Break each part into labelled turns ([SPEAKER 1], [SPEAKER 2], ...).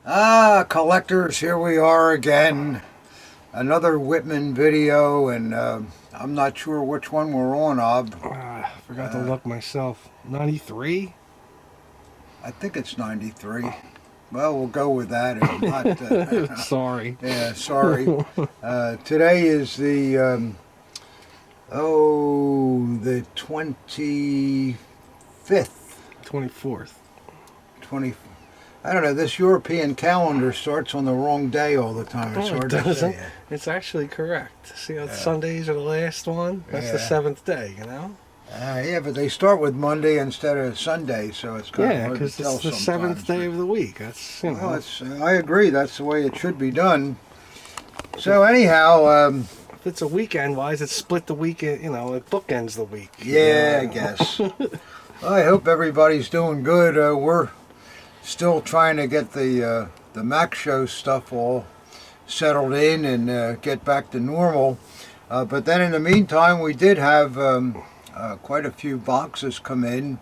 [SPEAKER 1] Collectors, here we are again. Another Whitman video, and I'm not sure which one we're on, Ob.
[SPEAKER 2] Forgot to look myself. 93?
[SPEAKER 1] I think it's 93. Well, we'll go with that. If not,
[SPEAKER 2] Sorry.
[SPEAKER 1] yeah, sorry. Today is the 25th.
[SPEAKER 2] 24th.
[SPEAKER 1] 20. I don't know. This European calendar starts on the wrong day all the time. It's hard to say.
[SPEAKER 2] It's actually correct. See how Sundays are the last one? That's the 7th day, you know?
[SPEAKER 1] Yeah, but they start with Monday instead of Sunday, so it's kind of hard to tell
[SPEAKER 2] because it's the 7th day of the week. That's, you know.
[SPEAKER 1] Well, I agree. That's the way it should be done. So anyhow,
[SPEAKER 2] if it's a weekend-wise, it's split the weekend, you know, it bookends the week.
[SPEAKER 1] Yeah, I guess. I hope everybody's doing good. We're still trying to get the Mac Show stuff all settled in and get back to normal. But then in the meantime, we did have quite a few boxes come in,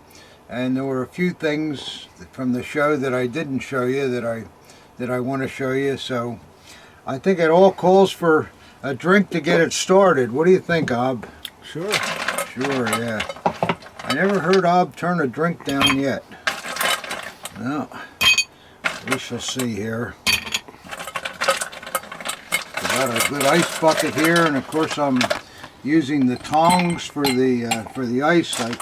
[SPEAKER 1] and there were a few things from the show that I didn't show you that I want to show you. So I think it all calls for a drink to get it started. What do you think, Ob?
[SPEAKER 2] Sure.
[SPEAKER 1] Sure, yeah. I never heard Ob turn a drink down yet. Well, we shall see here. We got a good ice bucket here, and of course I'm using the tongs for the ice, like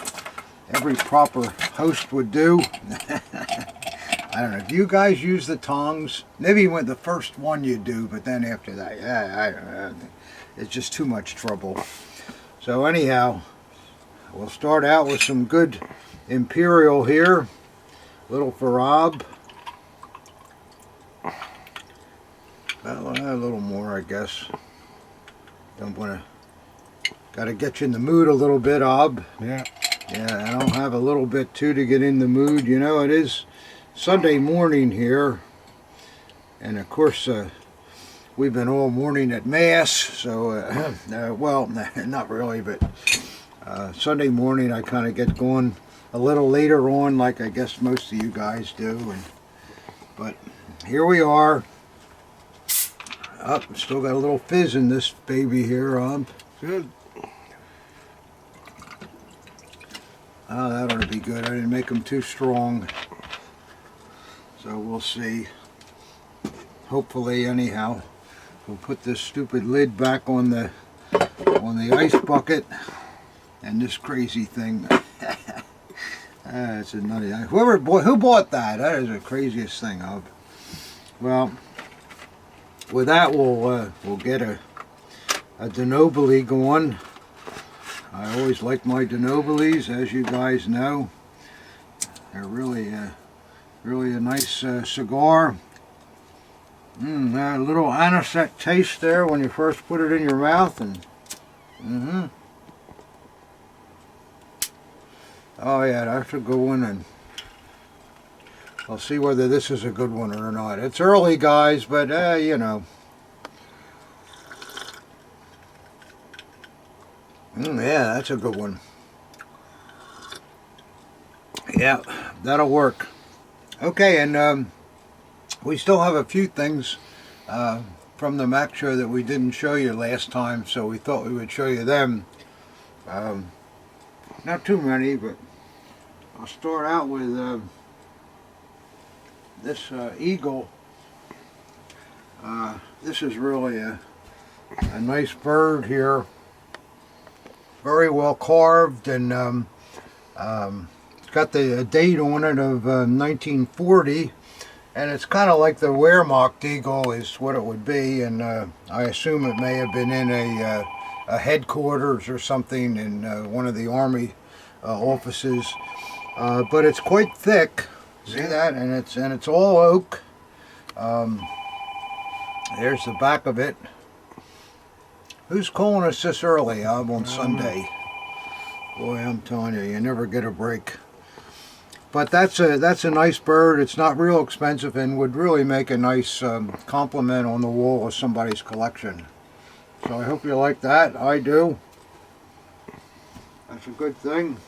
[SPEAKER 1] every proper host would do. I don't know. Do you guys use the tongs? Maybe when the first one you do, but then after that, I don't know. It's just too much trouble. So anyhow, we'll start out with some good Imperial here. Little for Ob. Well, a little more, I guess. Gotta get you in the mood a little bit, Ob.
[SPEAKER 2] Yeah.
[SPEAKER 1] Yeah, I don't have a little bit too to get in the mood. You know, it is Sunday morning here. And of course, we've been all morning at Mass. So, well, not really, but Sunday morning I kind of get going a little later on, like I guess most of you guys do. But here we are. Still got a little fizz in this baby here,
[SPEAKER 2] Good.
[SPEAKER 1] Oh, that ought to be good. I didn't make them too strong. So we'll see. Hopefully, anyhow. We'll put this stupid lid back on the ice bucket. And this crazy thing. It's a nutty. Who bought that? That is the craziest thing. Well, with that, we'll get a Denobili going. I always like my Denobilis, as you guys know. They're really a nice cigar. A little anisette taste there when you first put it in your mouth, and oh yeah, that's a good one, and I'll see whether this is a good one or not. It's early, guys, but you know. Yeah, that's a good one. Yeah, that'll work. Okay, and we still have a few things from the Mac Show that we didn't show you last time, so we thought we would show you them. Not too many, but I'll start out with this eagle. This is really a nice bird here. Very well carved, and it's got the date on it of 1940, and it's kind of like the Wehrmacht eagle is what it would be, and I assume it may have been in a headquarters or something in one of the army offices, but it's quite thick. See that? And it's all oak. There's the back of it. Who's calling us this early, on Sunday? Boy, I'm telling you, you never get a break. But that's a nice bird. It's not real expensive and would really make a nice compliment on the wall of somebody's collection. So I hope you like that. I do. That's a good thing.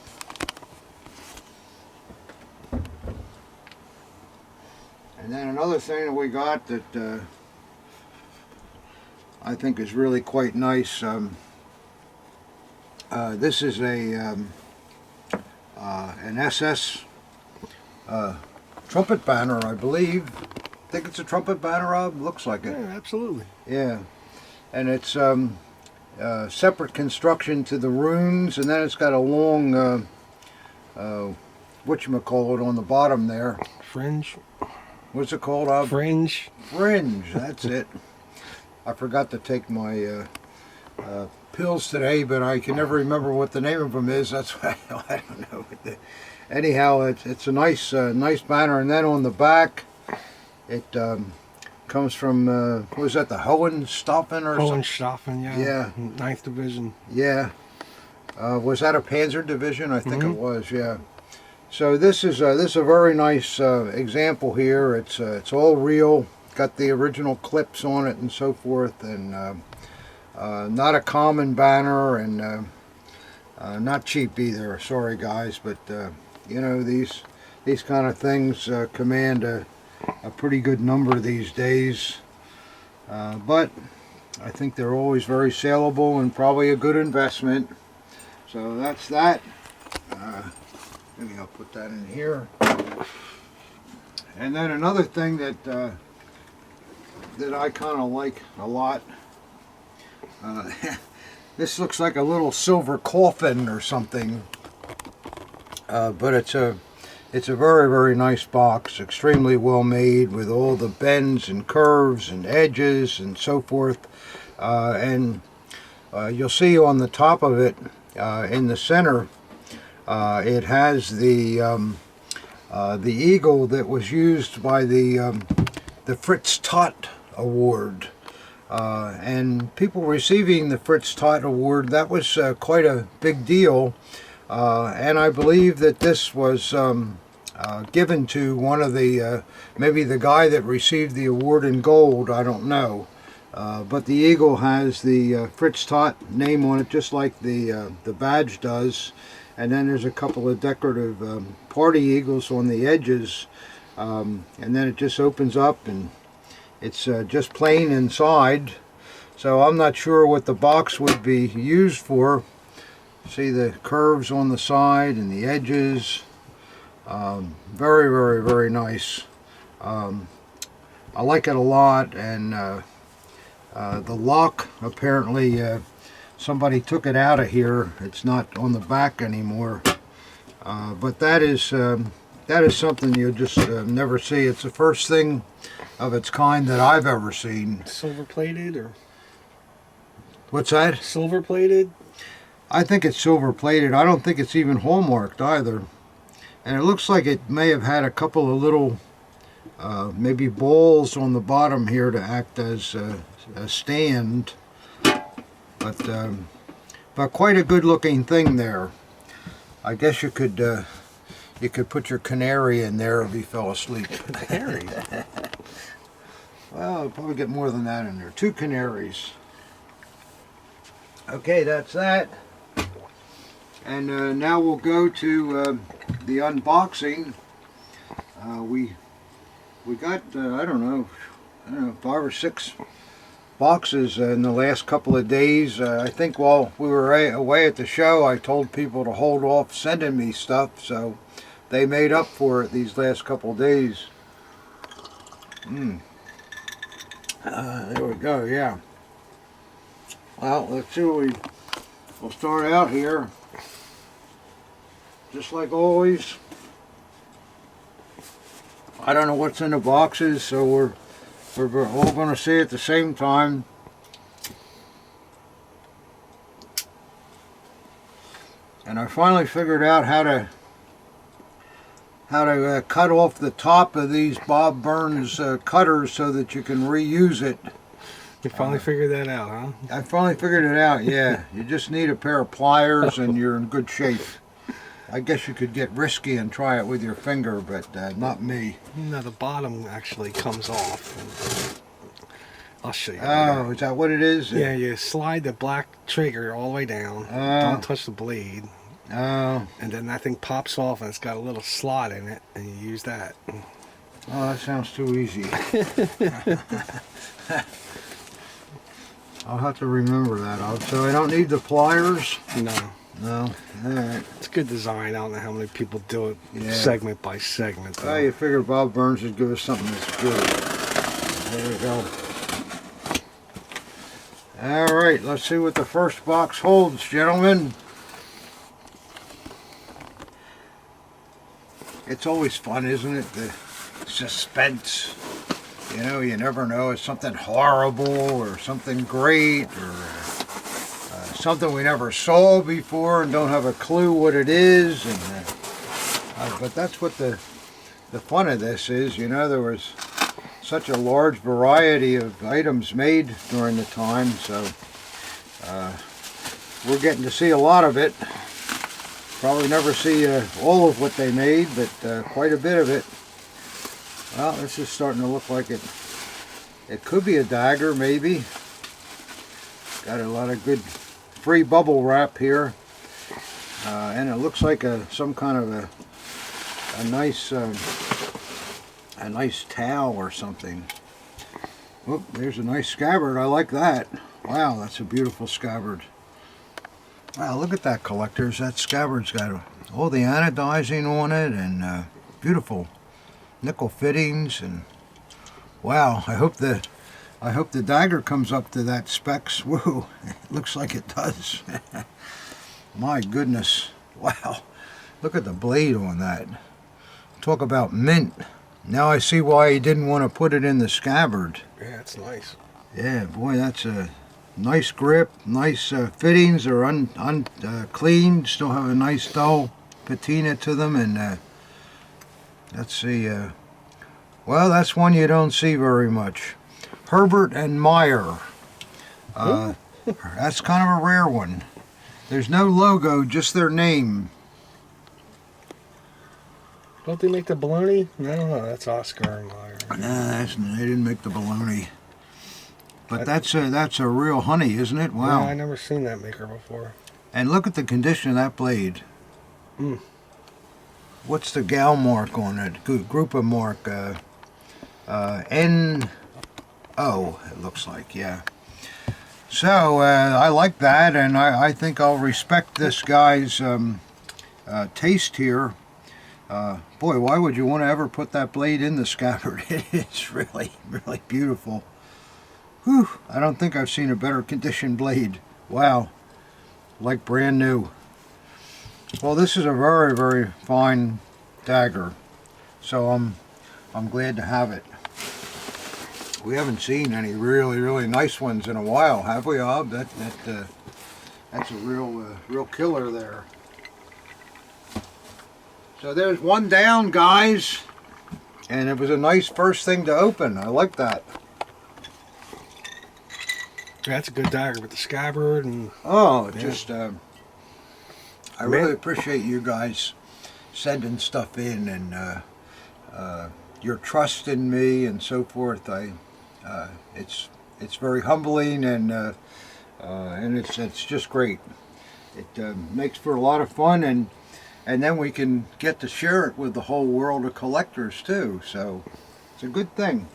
[SPEAKER 1] And then another thing that we got that I think is really quite nice. This is an SS trumpet banner, I believe. I think it's a trumpet banner, Rob. Looks like it.
[SPEAKER 2] Yeah, absolutely.
[SPEAKER 1] Yeah, and it's separate construction to the runes, and then it's got a long whatchamacallit on the bottom there.
[SPEAKER 2] Fringe.
[SPEAKER 1] What's it called, Rob?
[SPEAKER 2] Fringe.
[SPEAKER 1] Fringe, that's it. I forgot to take my pills today, but I can never remember what the name of them is. That's why I don't know. Anyhow, it's a nice banner, and then on the back, it comes from what was that, the Hohenstaufen or something?
[SPEAKER 2] Hohenstaufen, yeah.
[SPEAKER 1] Yeah.
[SPEAKER 2] 9th Division.
[SPEAKER 1] Yeah. Was that a Panzer Division? I think it was. Yeah. So this is a very nice example here. It's all real. Got the original clips on it and so forth, and not a common banner, and not cheap either. Sorry guys, but you know, these kind of things command a pretty good number these days. But I think they're always very saleable and probably a good investment. So that's that. Maybe I'll put that in here. And then another thing that that I kind of like a lot. This looks like a little silver coffin or something, but it's a very nice box, extremely well made, with all the bends and curves and edges and so forth. And you'll see on the top of it, in the center, it has the eagle that was used by the Fritz Todt Award. And people receiving the Fritz Todt Award, that was quite a big deal. And I believe that this was given to one of the, maybe the guy that received the award in gold, I don't know. But the eagle has the Fritz Todt name on it, just like the badge does. And then there's a couple of decorative party eagles on the edges. And then it just opens up, and it's just plain inside. So I'm not sure what the box would be used for. See the curves on the side and the edges. Very nice. I like it a lot. And the lock, apparently somebody took it out of here. It's not on the back anymore. But that is something you'll just never see. It's the first thing of its kind that I've ever seen.
[SPEAKER 2] Silver plated, or
[SPEAKER 1] what's that?
[SPEAKER 2] silver plated?
[SPEAKER 1] I think it's silver plated. I don't think it's even hallmarked either. And it looks like it may have had a couple of little maybe balls on the bottom here to act as a stand. But quite a good looking thing there. I guess you could put your canary in there if he fell asleep.
[SPEAKER 2] Canary?
[SPEAKER 1] Well, you'll probably get more than that in there. 2 canaries. Okay, that's that. And now we'll go to the unboxing. We got I don't know 5 or 6 boxes in the last couple of days. I think while we were away at the show, I told people to hold off sending me stuff, so they made up for it these last couple of days. There we go. Yeah. Well, let's see what we'll start out here. Just like always, I don't know what's in the boxes, so we're all going to see it at the same time. And I finally figured out how to cut off the top of these Bob Burns cutters so that you can reuse it.
[SPEAKER 2] You finally figured that out, huh?
[SPEAKER 1] I finally figured it out, yeah. You just need a pair of pliers and you're in good shape. I guess you could get risky and try it with your finger, but not me.
[SPEAKER 2] No, the bottom actually comes off. I'll show you.
[SPEAKER 1] Oh, later. Is that what it is?
[SPEAKER 2] Yeah, you slide the black trigger all the way down. Don't touch the blade.
[SPEAKER 1] Oh.
[SPEAKER 2] And then that thing pops off, and it's got a little slot in it, and you use that.
[SPEAKER 1] Oh, that sounds too easy. I'll have to remember that. So I don't need the pliers?
[SPEAKER 2] No.
[SPEAKER 1] No? Alright.
[SPEAKER 2] It's good design. I don't know how many people do it segment by segment. Though.
[SPEAKER 1] Well, you figure Bob Burns would give us something that's good. There we go. Alright, let's see what the first box holds, gentlemen. It's always fun, isn't it? The suspense. You know, you never know. It's something horrible or something great or something we never saw before and don't have a clue what it is. And but that's what the fun of this is. You know, there was such a large variety of items made during the time, so we're getting to see a lot of it. Probably never see all of what they made, but quite a bit of it. Well, this is starting to look like it. It could be a dagger, maybe. Got a lot of good free bubble wrap here, and it looks like some kind of a nice towel or something. Oh, there's a nice scabbard. I like that. Wow, that's a beautiful scabbard. Wow, look at that, collectors. That scabbard's got all the anodizing on it and beautiful nickel fittings, and wow, I hope the dagger comes up to that specs. Whoa, it looks like it does. My goodness. Wow. Look at the blade on that. Talk about mint. Now I see why he didn't want to put it in the scabbard.
[SPEAKER 2] Yeah, it's nice.
[SPEAKER 1] Yeah, boy, that's a nice grip, nice fittings are unclean, still have a nice dull patina to them, and let's see, well, that's one you don't see very much. Herbert and Meyer. That's kind of a rare one. There's no logo, just their name.
[SPEAKER 2] Don't they make the bologna? No, that's Oscar and Meyer.
[SPEAKER 1] Nah, they didn't make the bologna. But that's a real honey, isn't it? Wow.
[SPEAKER 2] Yeah, I never seen that maker before. And
[SPEAKER 1] look at the condition of that blade. What's the gal mark on it? Group of mark. N-O, it looks like, yeah. So, I like that, and I think I'll respect this guy's taste here. Boy, why would you want to ever put that blade in the scabbard? It's really, really beautiful. Whew, I don't think I've seen a better conditioned blade. Wow, like brand new. Well, this is a very, very fine dagger, so I'm glad to have it. We haven't seen any really, really nice ones in a while, have we, Ob? That's a real killer there. So there's one down, guys, and it was a nice first thing to open. I like that.
[SPEAKER 2] That's a good dagger with the scabbard and.
[SPEAKER 1] Oh, just I really appreciate you guys sending stuff in and your trust in me and so forth. It's very humbling and it's just great. It makes for a lot of fun, and then we can get to share it with the whole world of collectors too. So it's a good thing.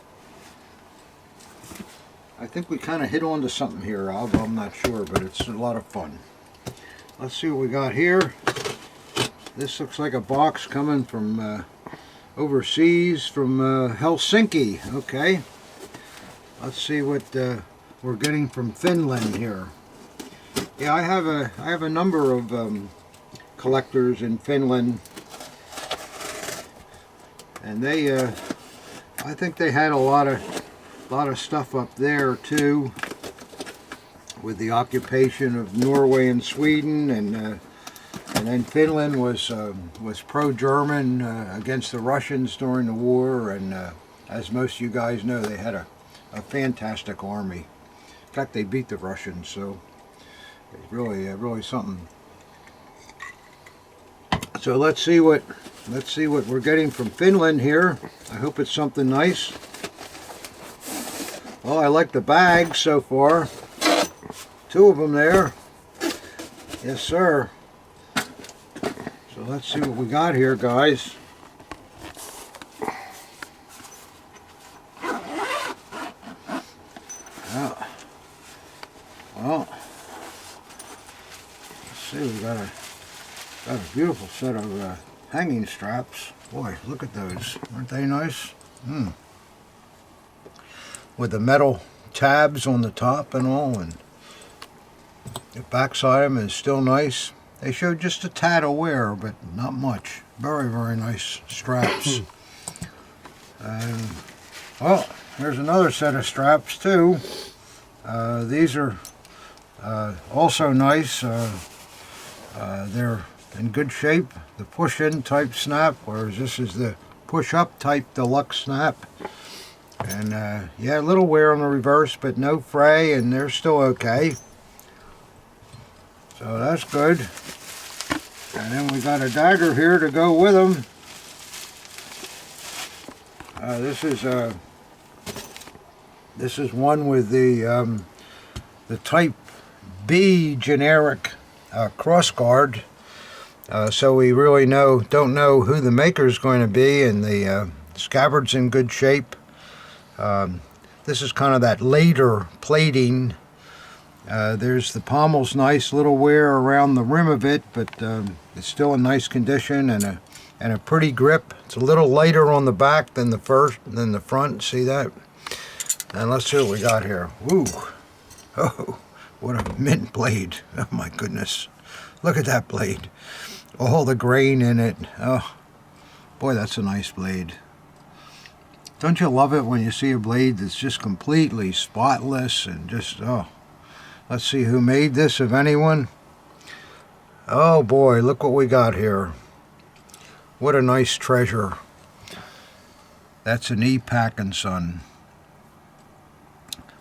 [SPEAKER 1] I think we kind of hit on to something here, Rob. I'm not sure, but it's a lot of fun. Let's see what we got here. This looks like a box coming from overseas, from Helsinki. Okay. Let's see what we're getting from Finland here. Yeah, I have a number of collectors in Finland, and they I think they had a lot of stuff up there too, with the occupation of Norway and Sweden, and then Finland was pro-German against the Russians during the war, and as most of you guys know, they had a fantastic army. In fact, they beat the Russians, so it's really something. So let's see what we're getting from Finland here. I hope it's something nice. Well, I like the bags so far. 2 of them there. Yes, sir. So let's see what we got here, guys. got a beautiful set of hanging straps. Boy, look at those. Aren't they nice? With the metal tabs on the top and all, and the backside of them is still nice. They show just a tad of wear, but not much. Very, very nice straps. And, well, here's another set of straps too. These are also nice. They're in good shape. The push-in type snap, whereas this is the push-up type deluxe snap. And yeah, a little wear on the reverse, but no fray, and they're still okay. So that's good. And then we got a dagger here to go with them. This is one with the Type B generic crossguard. So we really don't know who the maker is going to be, and the scabbard's in good shape. This is kind of that later plating. There's the pommel's nice, little wear around the rim of it, but it's still in nice condition and a pretty grip. It's a little lighter on the back than the front. See that? And let's see what we got here. Woo! Oh, what a mint blade! Oh my goodness! Look at that blade. All the grain in it. Oh, boy, that's a nice blade. Don't you love it when you see a blade that's just completely spotless and just, oh. Let's see who made this, if anyone. Oh boy, look what we got here. What a nice treasure. That's an E. Pack & Son.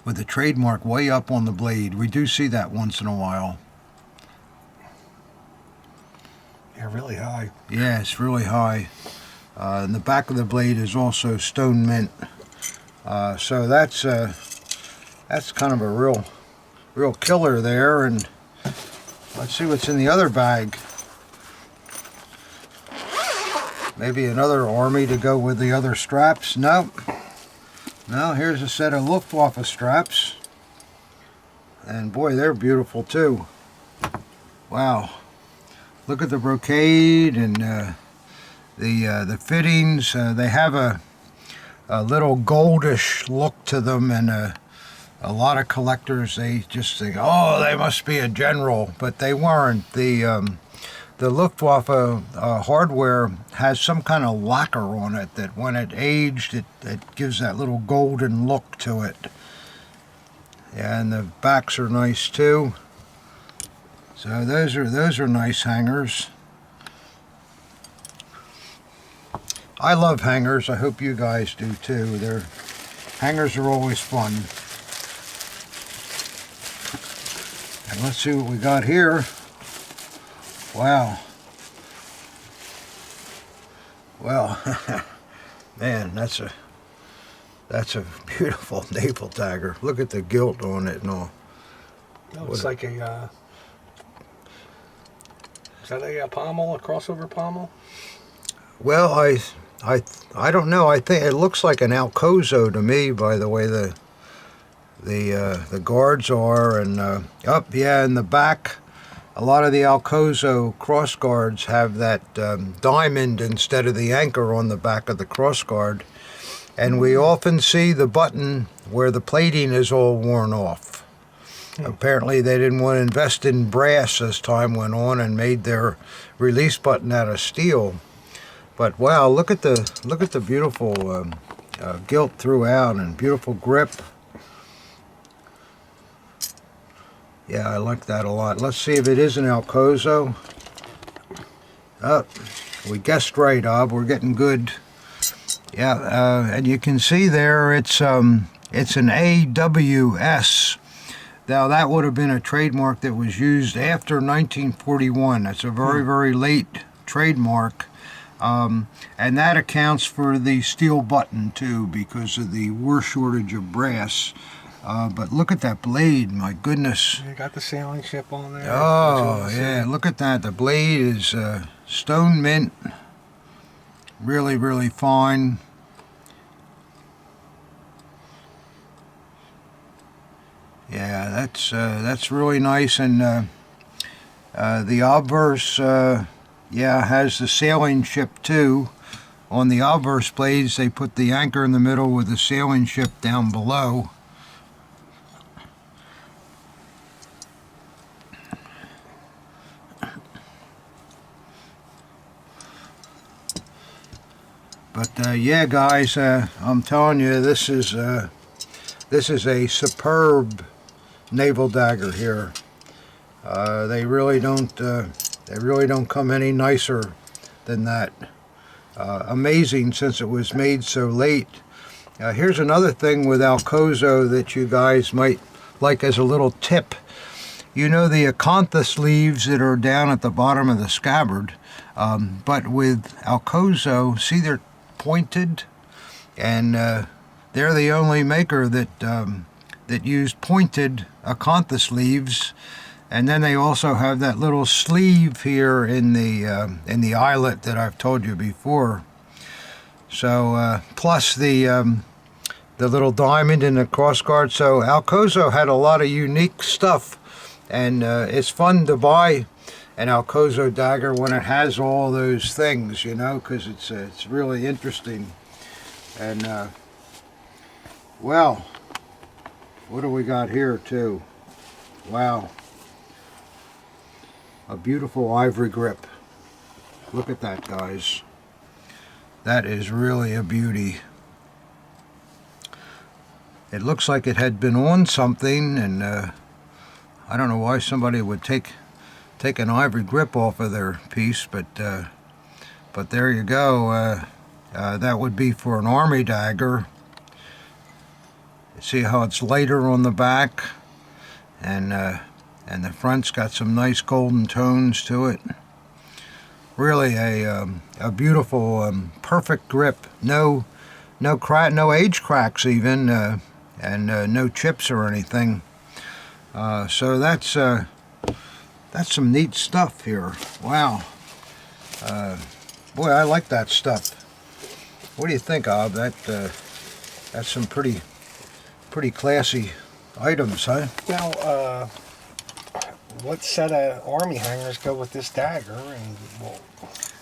[SPEAKER 1] With the trademark way up on the blade. We do see that once in a while.
[SPEAKER 2] Yeah, really high.
[SPEAKER 1] Yeah, it's really high. And the back of the blade is also stone mint. So that's kind of a real killer there. And let's see what's in the other bag. Maybe another army to go with the other straps. Nope. No, here's a set of Luftwaffe straps. And boy, they're beautiful too. Wow. Look at the brocade and the fittings. They have a little goldish look to them, and a lot of collectors, they just think, oh, they must be a general, but they weren't. The Luftwaffe hardware has some kind of lacquer on it that when it aged, it gives that little golden look to it. Yeah, and the backs are nice too. So those are nice hangers. I love hangers. I hope you guys do too. Hangers are always fun. And let's see what we got here. Wow. Well, man, that's a beautiful naval dagger. Look at the gilt on it and all.
[SPEAKER 2] That looks like a is that a pommel, a crossover pommel?
[SPEAKER 1] Well, I don't know. I think it looks like an Alcozo to me, by the way the guards are, and yeah, in the back, a lot of the Alcozo cross guards have that diamond instead of the anchor on the back of the cross guard, and we often see the button where the plating is all worn off. Apparently they didn't want to invest in brass as time went on and made their release button out of steel. But wow, look at the beautiful gilt throughout and beautiful grip. Yeah, I like that a lot. Let's see if it is an Alcozo. Oh, we guessed right, Ob. We're getting good. Yeah, and you can see there it's an AWS. Now that would have been a trademark that was used after 1941. That's a very, very late trademark. And that accounts for the steel button too, because of the war shortage of brass. But look at that blade, my goodness.
[SPEAKER 2] You got the sailing ship on there.
[SPEAKER 1] Oh, yeah, look at that. The blade is stone mint. Really, really fine. Yeah, that's really nice. And The obverse, yeah, has the sailing ship too. On the obverse blades, they put the anchor in the middle with the sailing ship down below. But yeah, guys, I'm telling you, this is a superb naval dagger here. They really don't come any nicer than that. Amazing, since it was made so late. Here's another thing with Alcozo that you guys might like as a little tip. You know the acanthus leaves that are down at the bottom of the scabbard, but with Alcozo, see, they're pointed, and they're the only maker that that used pointed acanthus leaves. And then they also have that little sleeve here in the eyelet that I've told you before. So plus the little diamond in the crossguard. So Alcozo had a lot of unique stuff, and it's fun to buy an Alcozo dagger when it has all those things, you know, because it's really interesting. And well, what do we got here too? Wow. A beautiful ivory grip. Look at that, guys. That is really a beauty. It looks like it had been on something, and I don't know why somebody would take an ivory grip off of their piece, but there you go. That would be for an army dagger. See how it's lighter on the back, and the front's got some nice golden tones to it. Really a beautiful, perfect grip. No age cracks even, and no chips or anything. So that's some neat stuff here. Wow. Boy, I like that stuff. What do you think, Ob? That's some pretty classy items, huh?
[SPEAKER 2] Now, what set of army hangers go with this dagger? And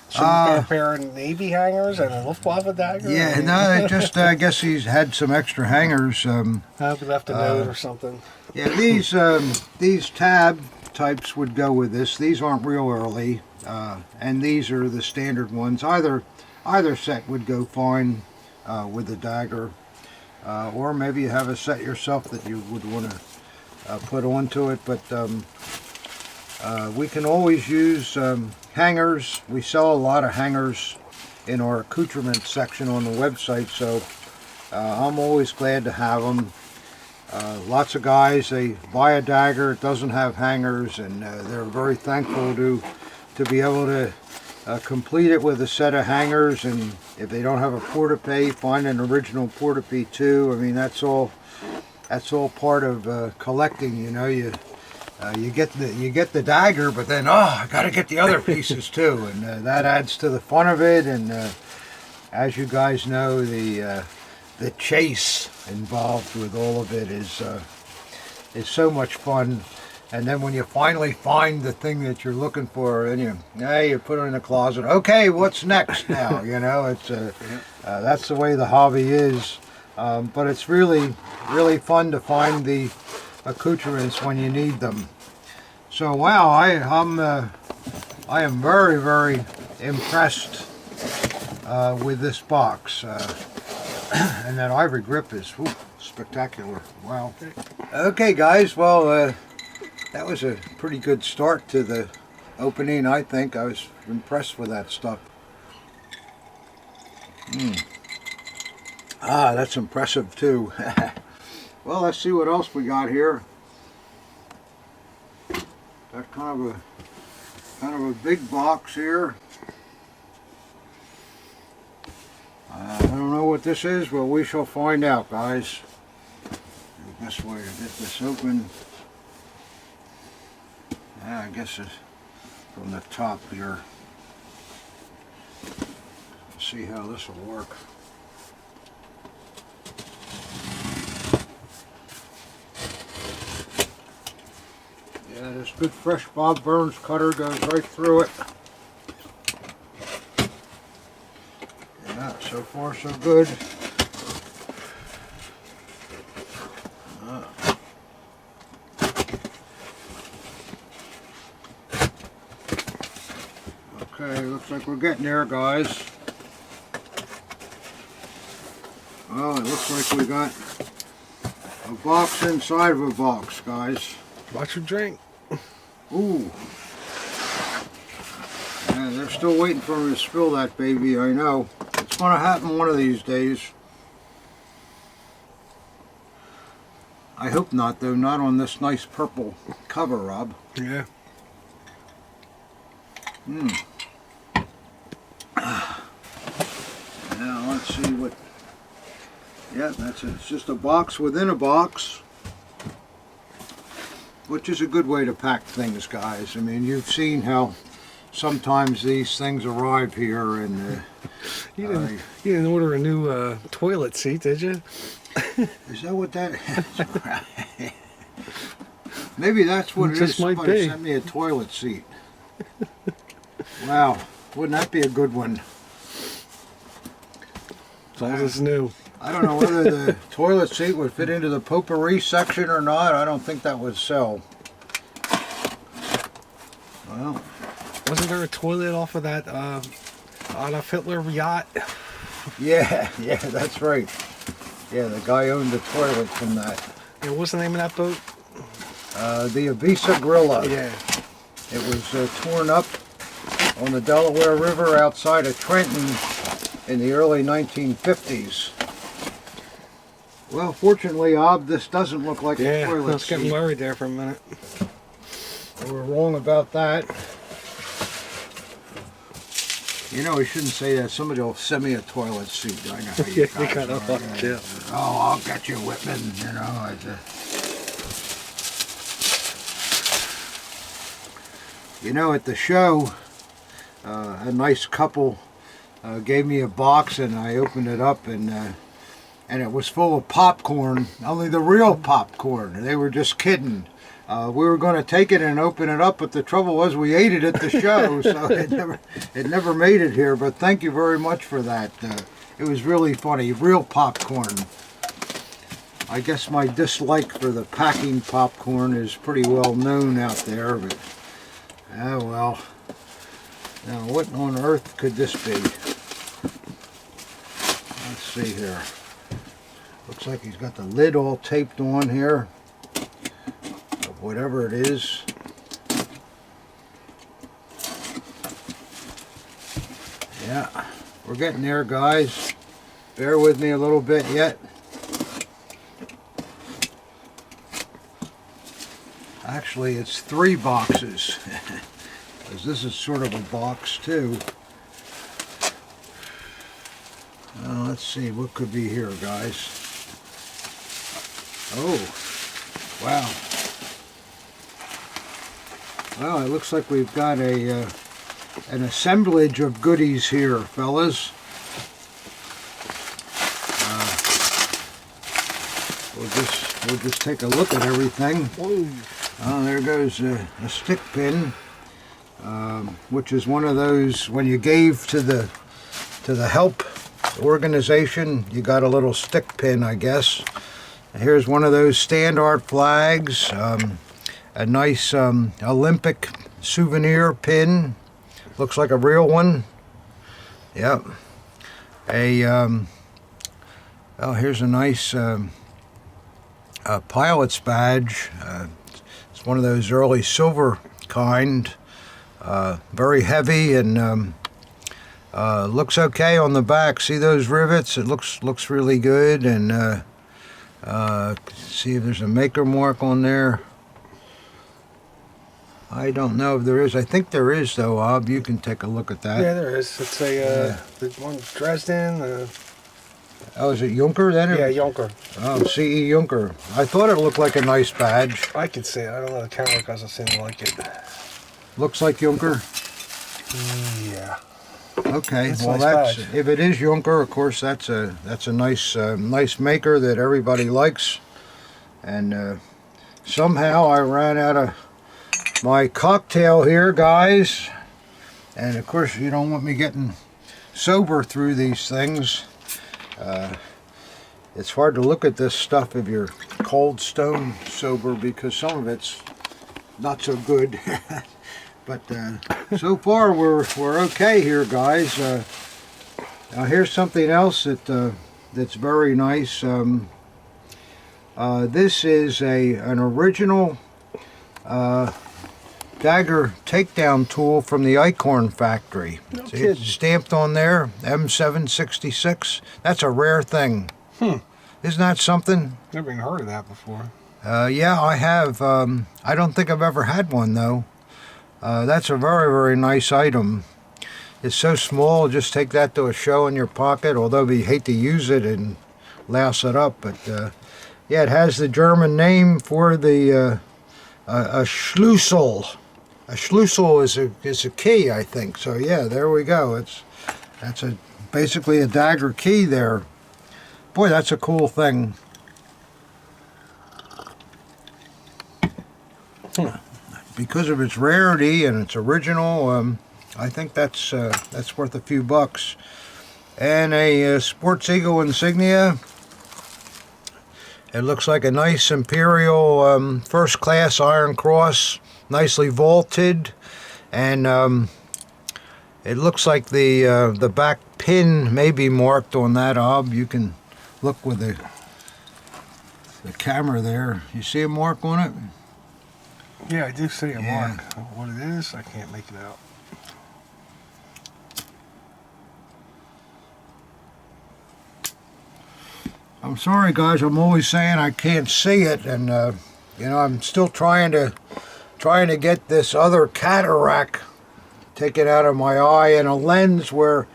[SPEAKER 2] some pair of Navy hangers and a Luftwaffe dagger?
[SPEAKER 1] Yeah, no, just I guess he's had some extra hangers.
[SPEAKER 2] We left a note or something.
[SPEAKER 1] Yeah, these tab types would go with this. These aren't real early, and these are the standard ones. Either set would go fine with the dagger, or maybe you have a set yourself that you would want to put onto it. But we can always use hangers. We sell a lot of hangers in our accoutrement section on the website, so I'm always glad to have them. Lots of guys, they buy a dagger, it doesn't have hangers, and they're very thankful to be able to complete it with a set of hangers. And if they don't have a porte-pay, find an original porte-pay too. I mean, that's all part of collecting. You know, you get the dagger, but then I got to get the other pieces too, and that adds to the fun of it. And as you guys know, the chase involved with all of it is so much fun. And then when you finally find the thing that you're looking for, and you put it in the closet. Okay, what's next now? You know, it's that's the way the hobby is. But it's really fun to find the accoutrements when you need them. So wow, I am very, very impressed with this box. And that ivory grip is spectacular. Wow. Okay, guys. Well, that was a pretty good start to the opening, I think. I was impressed with that stuff. That's impressive too. Well, let's see what else we got here. Got kind of a big box here. I don't know what this is, but we shall find out, guys. The best way to get this open. I guess it's from the top here. Let's see how this will work. Yeah, this good fresh Bob Burns cutter goes right through it. Yeah, so far so good. Okay, looks like we're getting there, guys. Oh, it looks like we got a box inside of a box, guys.
[SPEAKER 2] Watch your drink.
[SPEAKER 1] Ooh. Yeah, they're still waiting for me to spill that baby, I know. It's going to happen one of these days. I hope not, though. Not on this nice purple cover, Rob.
[SPEAKER 2] Yeah.
[SPEAKER 1] Now, let's see what... Yeah, that's it. It's just a box within a box. Which is a good way to pack things, guys. I mean, you've seen how sometimes these things arrive here and...
[SPEAKER 2] You didn't order a new toilet seat, did you?
[SPEAKER 1] Is that what that is? Maybe that's what it
[SPEAKER 2] Just
[SPEAKER 1] is.
[SPEAKER 2] might
[SPEAKER 1] Somebody
[SPEAKER 2] be.
[SPEAKER 1] sent me a toilet seat. Wow, wouldn't that be a good one?
[SPEAKER 2] As long as it's new.
[SPEAKER 1] I don't know whether the toilet seat would fit into the potpourri section or not. I don't think that would sell. Well,
[SPEAKER 2] Wasn't there a toilet off of that Adolf Hitler yacht?
[SPEAKER 1] yeah, that's right. Yeah, the guy owned the toilet from that.
[SPEAKER 2] Yeah, what's the name of that boat?
[SPEAKER 1] The Avisa Grilla.
[SPEAKER 2] Yeah.
[SPEAKER 1] It was torn up on the Delaware River outside of Trenton in the early 1950s. Well, fortunately, Ob, this doesn't look like a
[SPEAKER 2] Yeah, I
[SPEAKER 1] toilet
[SPEAKER 2] was getting
[SPEAKER 1] seat.
[SPEAKER 2] worried there for a minute.
[SPEAKER 1] We were wrong about that. You know, we shouldn't say that. Somebody will send me a toilet seat. I know how you
[SPEAKER 2] Yeah,
[SPEAKER 1] guys
[SPEAKER 2] you got
[SPEAKER 1] are.
[SPEAKER 2] up on it, too.
[SPEAKER 1] Oh, I'll get you, Whitman. You know, you know, at the show, a nice couple gave me a box, and I opened it up, and it was full of popcorn. Only the real popcorn. They were just kidding. We were going to take it and open it up, but the trouble was we ate it at the show, so it never made it here. But thank you very much for that. It was really funny. Real popcorn. I guess my dislike for the packing popcorn is pretty well known out there, but oh well. Now what on earth could this be? Let's see here. Looks like he's got the lid all taped on here. Whatever it is. Yeah, we're getting there, guys. Bear with me a little bit yet. Actually, it's 3 boxes. Because this is sort of a box, too. Let's see, what could be here, guys? Oh, wow. Well, it looks like we've got an assemblage of goodies here, fellas. We'll just take a look at everything.
[SPEAKER 2] Whoa.
[SPEAKER 1] Oh, there goes a stick pin, which is one of those when you gave to the help organization, you got a little stick pin, I guess. Here's one of those standard flags. A nice Olympic souvenir pin. Looks like a real one. Yep. Oh, here's a nice pilot's badge. It's one of those early silver kind. Very heavy and looks okay on the back. See those rivets? It looks really good. And see if there's a maker mark on there. I don't know if there is. I think there is, though, Ob. You can take a look at that.
[SPEAKER 2] Yeah, there is. It's the one Dresden.
[SPEAKER 1] Oh, is it Junker then?
[SPEAKER 2] Yeah, Junker.
[SPEAKER 1] Oh, C.E. Junker. I thought it looked like a nice badge.
[SPEAKER 2] I can see it. I don't know the camera doesn't seem to like it.
[SPEAKER 1] Looks like Junker.
[SPEAKER 2] Yeah.
[SPEAKER 1] Okay,
[SPEAKER 2] That's a
[SPEAKER 1] well
[SPEAKER 2] nice
[SPEAKER 1] that's
[SPEAKER 2] badge.
[SPEAKER 1] if it is Junker, of course that's a nice maker that everybody likes. And somehow I ran out of my cocktail here, guys. And of course, you don't want me getting sober through these things. It's hard to look at this stuff if you're cold stone sober, because some of it's not so good. But so far we're okay here, guys. Now here's something else that's very nice. This is an original dagger takedown tool from the Acorn factory.
[SPEAKER 2] No
[SPEAKER 1] See,
[SPEAKER 2] kidding.
[SPEAKER 1] it's stamped on there, M766. That's a rare thing. Isn't that something?
[SPEAKER 2] Never even heard of that before.
[SPEAKER 1] Yeah, I have. I don't think I've ever had one, though. That's a very, very nice item. It's so small, just take that to a show in your pocket, although we hate to use it and louse it up. But yeah, it has the German name for the a Schlüssel. A Schlüssel is a key, I think. So yeah, there we go. That's basically a dagger key there. Boy, that's a cool thing. Because of its rarity and its original, I think that's worth a few bucks. And a Sports Eagle insignia. It looks like a nice Imperial first class Iron Cross, nicely vaulted, and it looks like the back pin may be marked on that ob. You can look with the camera there. You see a mark on it?
[SPEAKER 2] Yeah, I do see a
[SPEAKER 1] Yeah.
[SPEAKER 2] mark. What it is, I can't make it out.
[SPEAKER 1] I'm sorry, guys. I'm always saying I can't see it, and you know, I'm still trying to get this other cataract taken out of my eye, and a lens where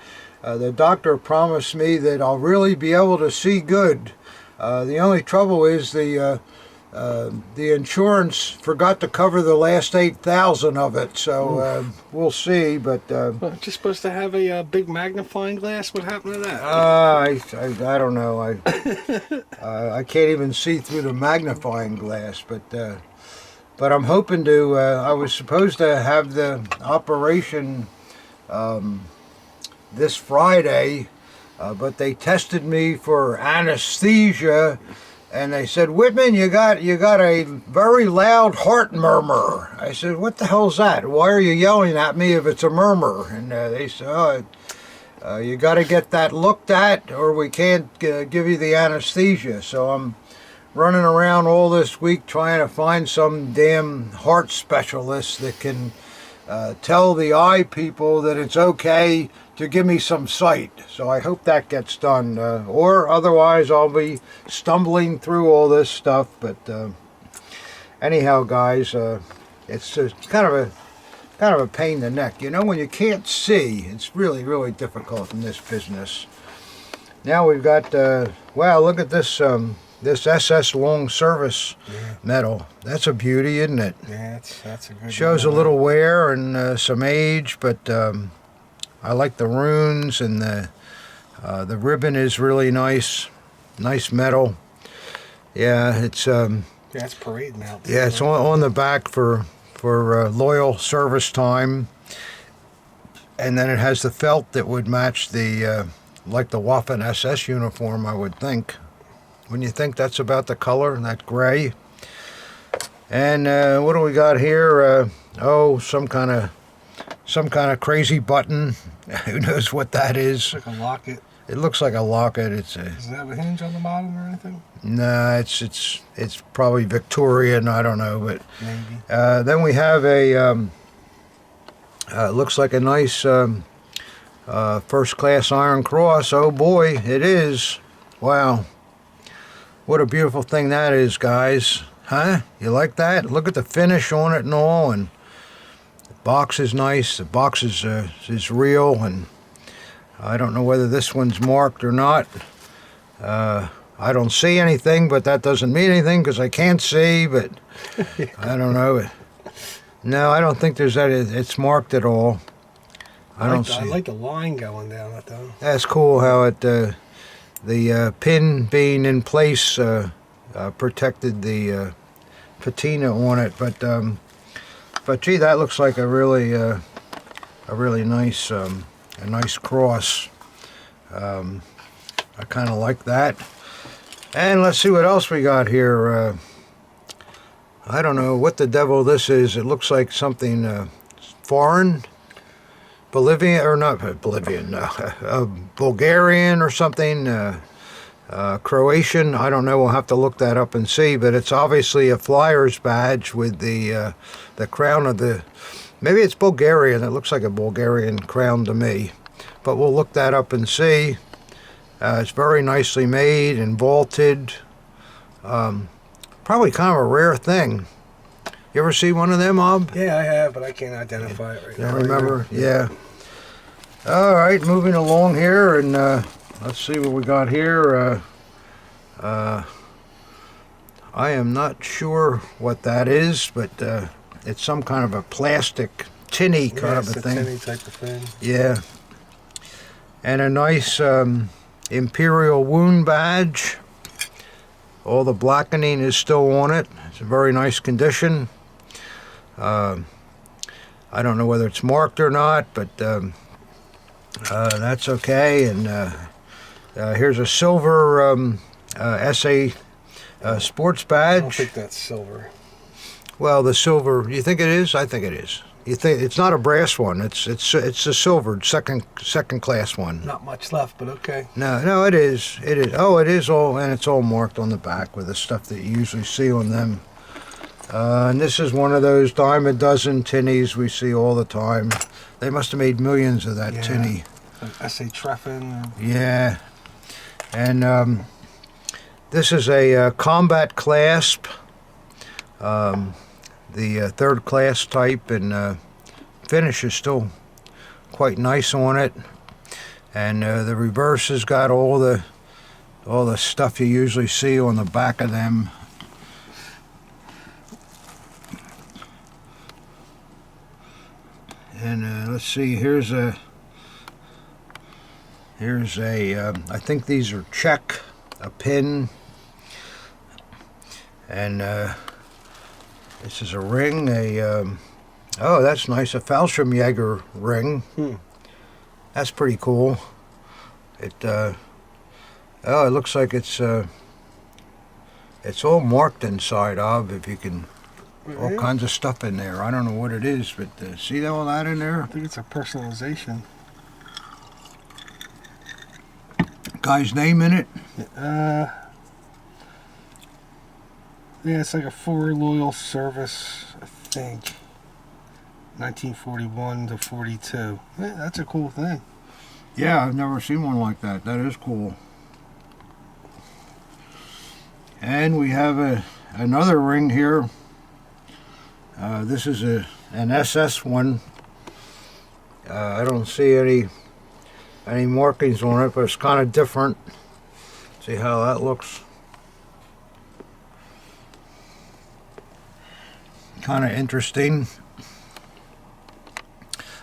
[SPEAKER 1] the doctor promised me that I'll really be able to see good. The only trouble is the insurance forgot to cover the last 8,000 of it, so we'll see. But
[SPEAKER 2] Well, aren't you supposed to have a big magnifying glass? What happened to that?
[SPEAKER 1] I don't know. I can't even see through the magnifying glass, but I'm hoping to. I was supposed to have the operation this Friday, but they tested me for anesthesia. And they said, Whitman, you got a very loud heart murmur. I said, what the hell's that? Why are you yelling at me if it's a murmur? And they said, you got to get that looked at, or we can't give you the anesthesia. So I'm running around all this week trying to find some damn heart specialist that can tell the eye people that it's okay to give me some sight. So I hope that gets done, or otherwise I'll be stumbling through all this stuff. But anyhow, guys, it's kind of a pain in the neck. You know, when you can't see, it's really, really difficult in this business. Now we've got wow, look at this this SS long service medal. That's a beauty, isn't it?
[SPEAKER 2] Yeah, that's a good.
[SPEAKER 1] Shows a little wear and some age, but I like the runes, and the ribbon is really nice metal. Yeah, it's
[SPEAKER 2] Yeah, it's parading out there.
[SPEAKER 1] yeah, it's on the back for loyal service time, and then it has the felt that would match the like the Waffen SS uniform, I would think. When you think that's about the color, that gray. And what do we got here? Oh, some kind of crazy button. Who knows what that is?
[SPEAKER 2] Like a locket.
[SPEAKER 1] It looks like a locket. Does
[SPEAKER 2] it have a hinge on the bottom or anything?
[SPEAKER 1] No, it's probably Victorian. I don't know, but
[SPEAKER 2] Maybe.
[SPEAKER 1] then we have a looks like a nice first class Iron Cross. Oh boy, it is. Wow, what a beautiful thing that is, guys. Huh? You like that? Look at the finish on it and all, and the box is nice. The box is real, and I don't know whether this one's marked or not. I don't see anything, but that doesn't mean anything because I can't see, but I don't know. No, I don't think there's that. It's marked at all. I don't see.
[SPEAKER 2] I like the line going down it, though.
[SPEAKER 1] That's cool how it, the pin being in place protected the patina on it, but But gee, that looks like a really nice, a nice cross. I kind of like that. And let's see what else we got here. I don't know what the devil this is. It looks like something foreign. Bolivian, or not Bolivian, Bulgarian or something. Croatian. I don't know. We'll have to look that up and see. But it's obviously a Flyers badge with the crown of the... Maybe it's Bulgarian. It looks like a Bulgarian crown to me. But we'll look that up and see. It's very nicely made and vaulted. Probably kind of a rare thing. You ever see one of them, Ob?
[SPEAKER 2] Yeah, I have, but I can't identify it right now.
[SPEAKER 1] I remember? Yeah. All right, moving along here, and let's see what we got here. I am not sure what that is, but it's some kind of a plastic, tinny kind of a thing.
[SPEAKER 2] Tinny type of thing.
[SPEAKER 1] Yeah. And a nice Imperial wound badge. All the blackening is still on it. It's in very nice condition. I don't know whether it's marked or not, but that's okay. And here's a silver SA sports badge.
[SPEAKER 2] I don't think that's silver.
[SPEAKER 1] Well, the silver. You think it is? I think it is. You think it's not a brass one? It's a silvered second class one.
[SPEAKER 2] Not much left, but okay.
[SPEAKER 1] No, it is. It is. Oh, it is all, and it's all marked on the back with the stuff that you usually see on them. And this is one of those dime a dozen tinnies we see all the time. They must have made millions of that tinny.
[SPEAKER 2] Like SA Treffin.
[SPEAKER 1] Yeah. And this is a combat clasp. The third class type, and finish is still quite nice on it. And the reverse has got all the stuff you usually see on the back of them. And let's see, here's a I think these are Czech, a pin, and this is a ring, oh, that's nice, a Fallschirmjäger ring. That's pretty cool. It oh, it looks like it's all marked inside of, if you can, all kinds of stuff in there. I don't know what it is, but see all that in there?
[SPEAKER 2] I think it's a personalization.
[SPEAKER 1] Guy's name in it?
[SPEAKER 2] Yeah, it's like a for loyal service, I think. 1941 to 42. Yeah, that's a cool thing.
[SPEAKER 1] Yeah, I've never seen one like that. That is cool. And we have another ring here. This is an SS one. I don't see any markings on it, but it's kind of different. See how that looks. Kind of interesting.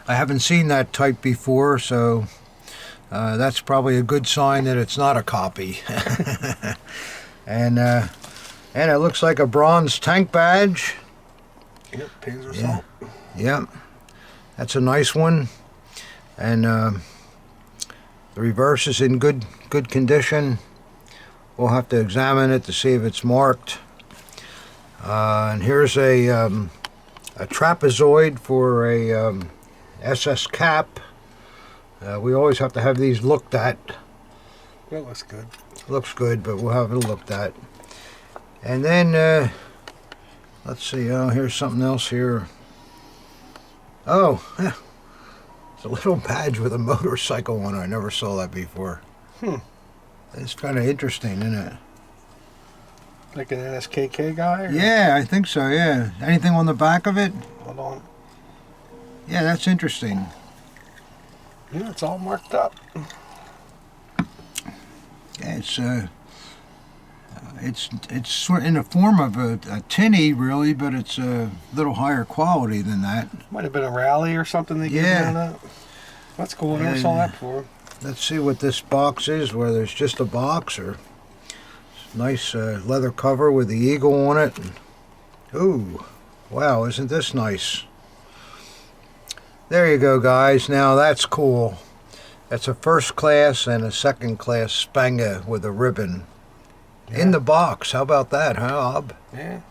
[SPEAKER 1] I haven't seen that type before, so that's probably a good sign that it's not a copy. And it looks like a bronze tank badge.
[SPEAKER 2] Yep, pins or salt.
[SPEAKER 1] Yep, that's a nice one. And the reverse is in good condition. We'll have to examine it to see if it's marked. And here's a trapezoid for a SS cap. We always have to have these looked at.
[SPEAKER 2] That looks good.
[SPEAKER 1] Looks good, but we'll have it looked at. And then, let's see, oh, here's something else here. Oh, it's a little badge with a motorcycle on it. I never saw that before. It's kind of interesting, isn't it?
[SPEAKER 2] Like an NSKK guy? Or?
[SPEAKER 1] Yeah, I think so, yeah. Anything on the back of it?
[SPEAKER 2] Hold on.
[SPEAKER 1] Yeah, that's interesting.
[SPEAKER 2] Yeah, it's all marked up.
[SPEAKER 1] Yeah, it's sort in the form of a tinny, really, but it's a little higher quality than that.
[SPEAKER 2] Might have been a rally or something they gave me on that. That's cool. I never saw that before.
[SPEAKER 1] Let's see what this box is, whether it's just a box or nice leather cover with the eagle on it. Ooh, wow, isn't this nice? There you go, guys. Now that's cool. That's a first class and a second class Spanga with a ribbon.
[SPEAKER 2] Yeah.
[SPEAKER 1] In the box. How about that, huh, Ob?
[SPEAKER 2] Yeah.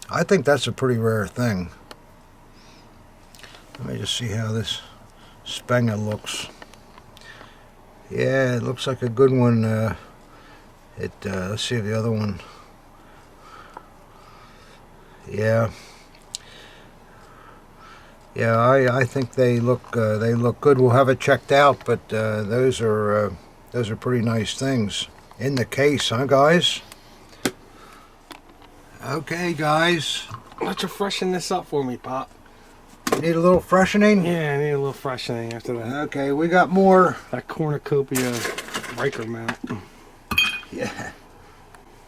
[SPEAKER 1] I think that's a pretty rare thing. Let me just see how this Spanga looks. Yeah, it looks like a good one. Let's see the other one. Yeah. Yeah, I think they look good. We'll have it checked out, but those are pretty nice things in the case, huh, guys? Okay, guys.
[SPEAKER 2] Why don't you freshen this up for me, Pop?
[SPEAKER 1] You need a little freshening?
[SPEAKER 2] Yeah, I need a little freshening after that.
[SPEAKER 1] Okay, we got more.
[SPEAKER 2] That cornucopia Riker mount.
[SPEAKER 1] Yeah.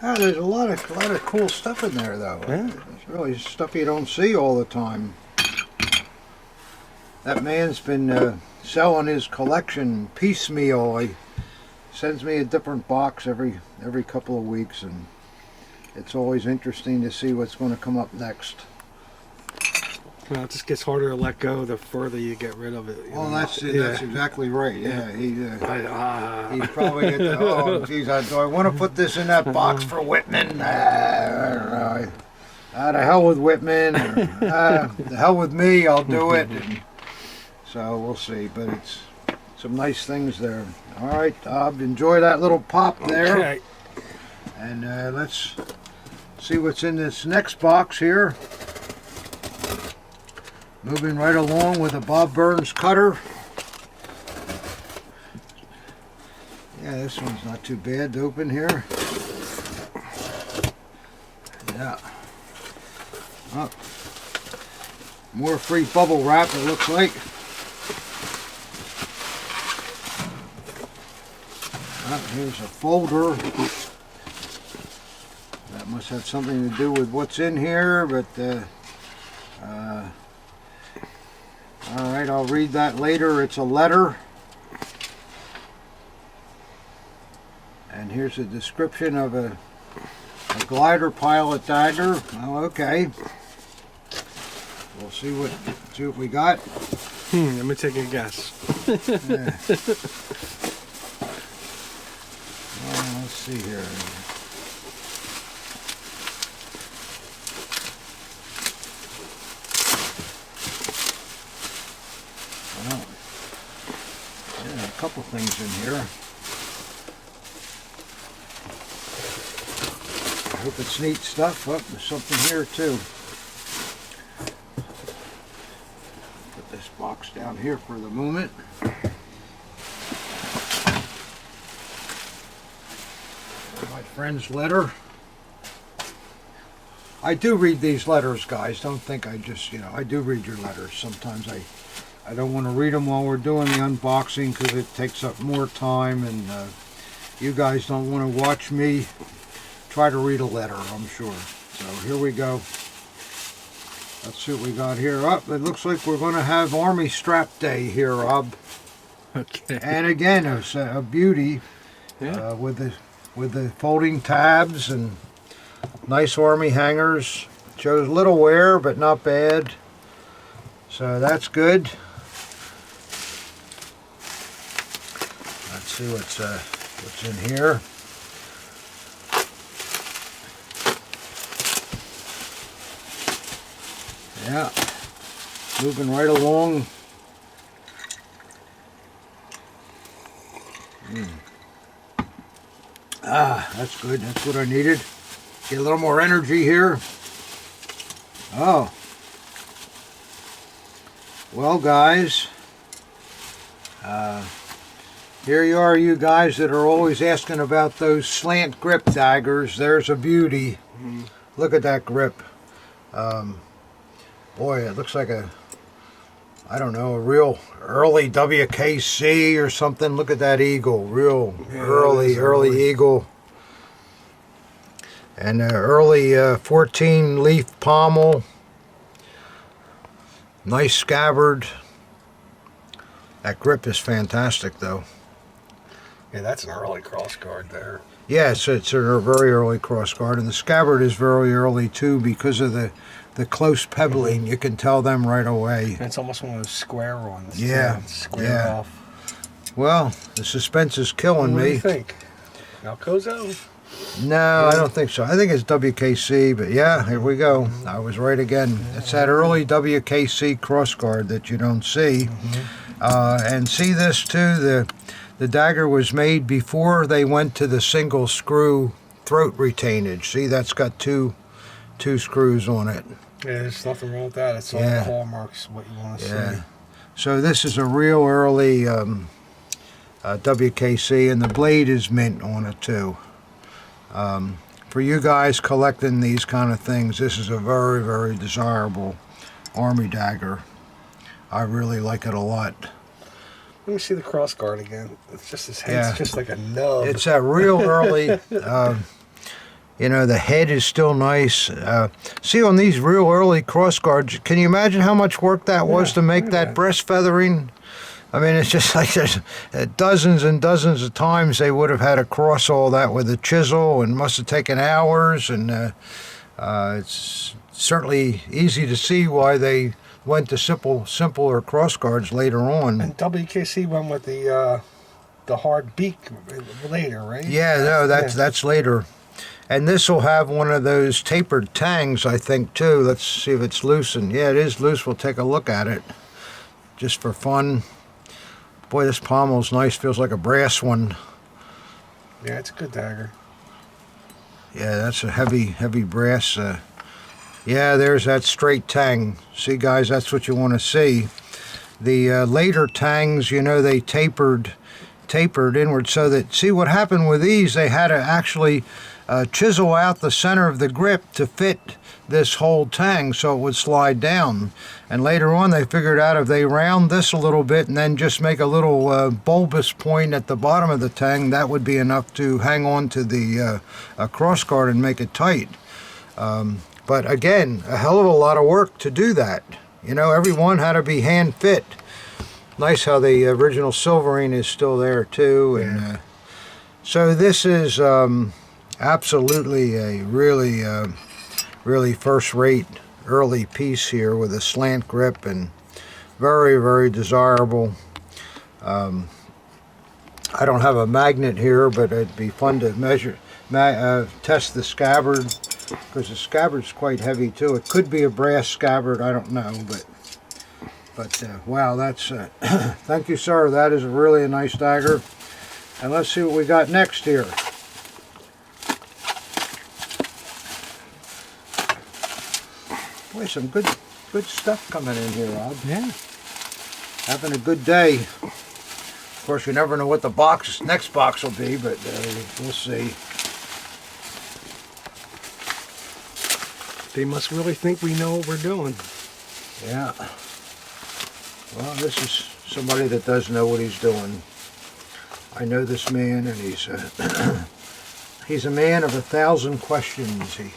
[SPEAKER 1] Oh, there's a lot of cool stuff in there, though.
[SPEAKER 2] Yeah.
[SPEAKER 1] It's really stuff you don't see all the time. That man's been selling his collection piecemeal. He sends me a different box every couple of weeks, and it's always interesting to see what's going to come up next.
[SPEAKER 2] Well, it just gets harder to let go the further you get rid of it.
[SPEAKER 1] Well, that's exactly right. Yeah, he probably get the, oh, geez, do I want to put this in that box for Whitman? I don't know. The hell with Whitman. Or, the hell with me, I'll do it. And so we'll see, but it's some nice things there. All right, enjoy that little pop there.
[SPEAKER 2] Okay.
[SPEAKER 1] And let's see what's in this next box here. Moving right along with a Bob Burns cutter. Yeah, this one's not too bad to open here. Yeah. Oh. More free bubble wrap, it looks like. Oh, here's a folder. That must have something to do with what's in here, but all right, I'll read that later. It's a letter. And here's a description of a glider pilot dagger. Oh, okay. We'll see what we got.
[SPEAKER 2] Let me take a guess.
[SPEAKER 1] Yeah. Let's see here. Well, yeah, a couple things in here. I hope it's neat stuff. Oh, there's something here too. Put this box down here for the moment. My friend's letter. I do read these letters, guys. Don't think I just, I do read your letters. Sometimes I don't want to read them while we're doing the unboxing because it takes up more time, and you guys don't want to watch me try to read a letter, I'm sure. So here we go. Let's see what we got here. Oh, it looks like we're going to have Army Strap Day here, Rob.
[SPEAKER 2] Okay.
[SPEAKER 1] And again, it's a beauty.
[SPEAKER 2] Yeah.
[SPEAKER 1] With the folding tabs and nice Army hangers. Shows little wear, but not bad. So that's good. Let's see what's in here. Yeah, moving right along. Ah, that's good. That's what I needed. Get a little more energy here. Oh. Well, guys. Here you are, you guys that are always asking about those slant grip daggers. There's a beauty.
[SPEAKER 2] Mm-hmm.
[SPEAKER 1] Look at that grip. Boy, it looks like I don't know, a real early WKC or something. Look at that eagle. Real early eagle. And early 14 leaf pommel. Nice scabbard. That grip is fantastic, though.
[SPEAKER 2] Yeah, that's an early cross guard there.
[SPEAKER 1] Yes, it's a very early crossguard, and the scabbard is very early too because of the close pebbling. You can tell them right away.
[SPEAKER 2] And it's almost one of those square ones.
[SPEAKER 1] Yeah,
[SPEAKER 2] Square
[SPEAKER 1] yeah.
[SPEAKER 2] off.
[SPEAKER 1] Well, the suspense is killing
[SPEAKER 2] What do
[SPEAKER 1] me.
[SPEAKER 2] you think? Alcozo?
[SPEAKER 1] No, I don't think so. I think it's WKC, but yeah, here we go. I was right again. It's that early WKC crossguard that you don't see. And see this too, the dagger was made before they went to the single screw throat retainage. See, that's got two screws on it.
[SPEAKER 2] Yeah, there's nothing wrong with that. It's all the hallmarks, what you want to see.
[SPEAKER 1] So this is a real early WKC, and the blade is mint on it too. For you guys collecting these kind of things, this is a very, very desirable Army dagger. I really like it a lot.
[SPEAKER 2] Let me see the crossguard again. It's just his head's just like a nub.
[SPEAKER 1] It's a real early, you know, the head is still nice. See, on these real early crossguards, can you imagine how much work that was to make that breast feathering? I mean, it's just like there's dozens and dozens of times they would have had to cross all that with a chisel, and must have taken hours, and it's certainly easy to see why they went to simpler crossguards later on.
[SPEAKER 2] And WKC went with the hard beak later, right?
[SPEAKER 1] Yeah, no, that's later. And this will have one of those tapered tangs, I think, too. Let's see if it's loosened. Yeah, it is loose. We'll take a look at it just for fun. Boy, this pommel's nice. Feels like a brass one.
[SPEAKER 2] Yeah, it's a good dagger.
[SPEAKER 1] Yeah, that's a heavy brass. Yeah, there's that straight tang. See, guys, that's what you want to see. The later tangs, you know, they tapered inward, so that, see what happened with these, they had to actually chisel out the center of the grip to fit this whole tang so it would slide down. And later on they figured out if they round this a little bit and then just make a little bulbous point at the bottom of the tang, that would be enough to hang on to the crossguard and make it tight. But again, a hell of a lot of work to do that. You know, every one had to be hand fit. Nice how the original silvering is still there too. And so this is absolutely a really first-rate early piece here with a slant grip, and very, very desirable. I don't have a magnet here, but it'd be fun to test the scabbard, because the scabbard's quite heavy too. It could be a brass scabbard, I don't know, but wow, that's thank you, sir. That is really a nice dagger. And let's see what we got next here. Boy, some good stuff coming in here, Rob.
[SPEAKER 2] Yeah.
[SPEAKER 1] Having a good day. Of course, you never know what the next box will be, but we'll see.
[SPEAKER 2] They must really think we know what we're doing.
[SPEAKER 1] Yeah. Well, this is somebody that does know what he's doing. I know this man, and he's he's a man of 1,000 questions. He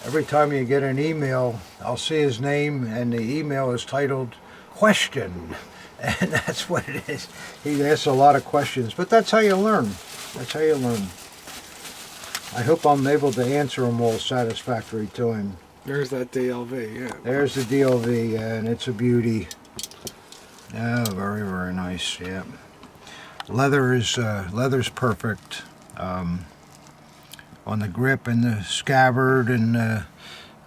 [SPEAKER 1] every time you get an email, I'll see his name, and the email is titled "Question," and that's what it is. He asks a lot of questions, but that's how you learn. That's how you learn. I hope I'm able to answer them all satisfactory to him.
[SPEAKER 2] There's that DLV, yeah.
[SPEAKER 1] There's the DLV, and it's a beauty. Oh, very, very nice. Yeah. Leather's perfect on the grip and the scabbard, and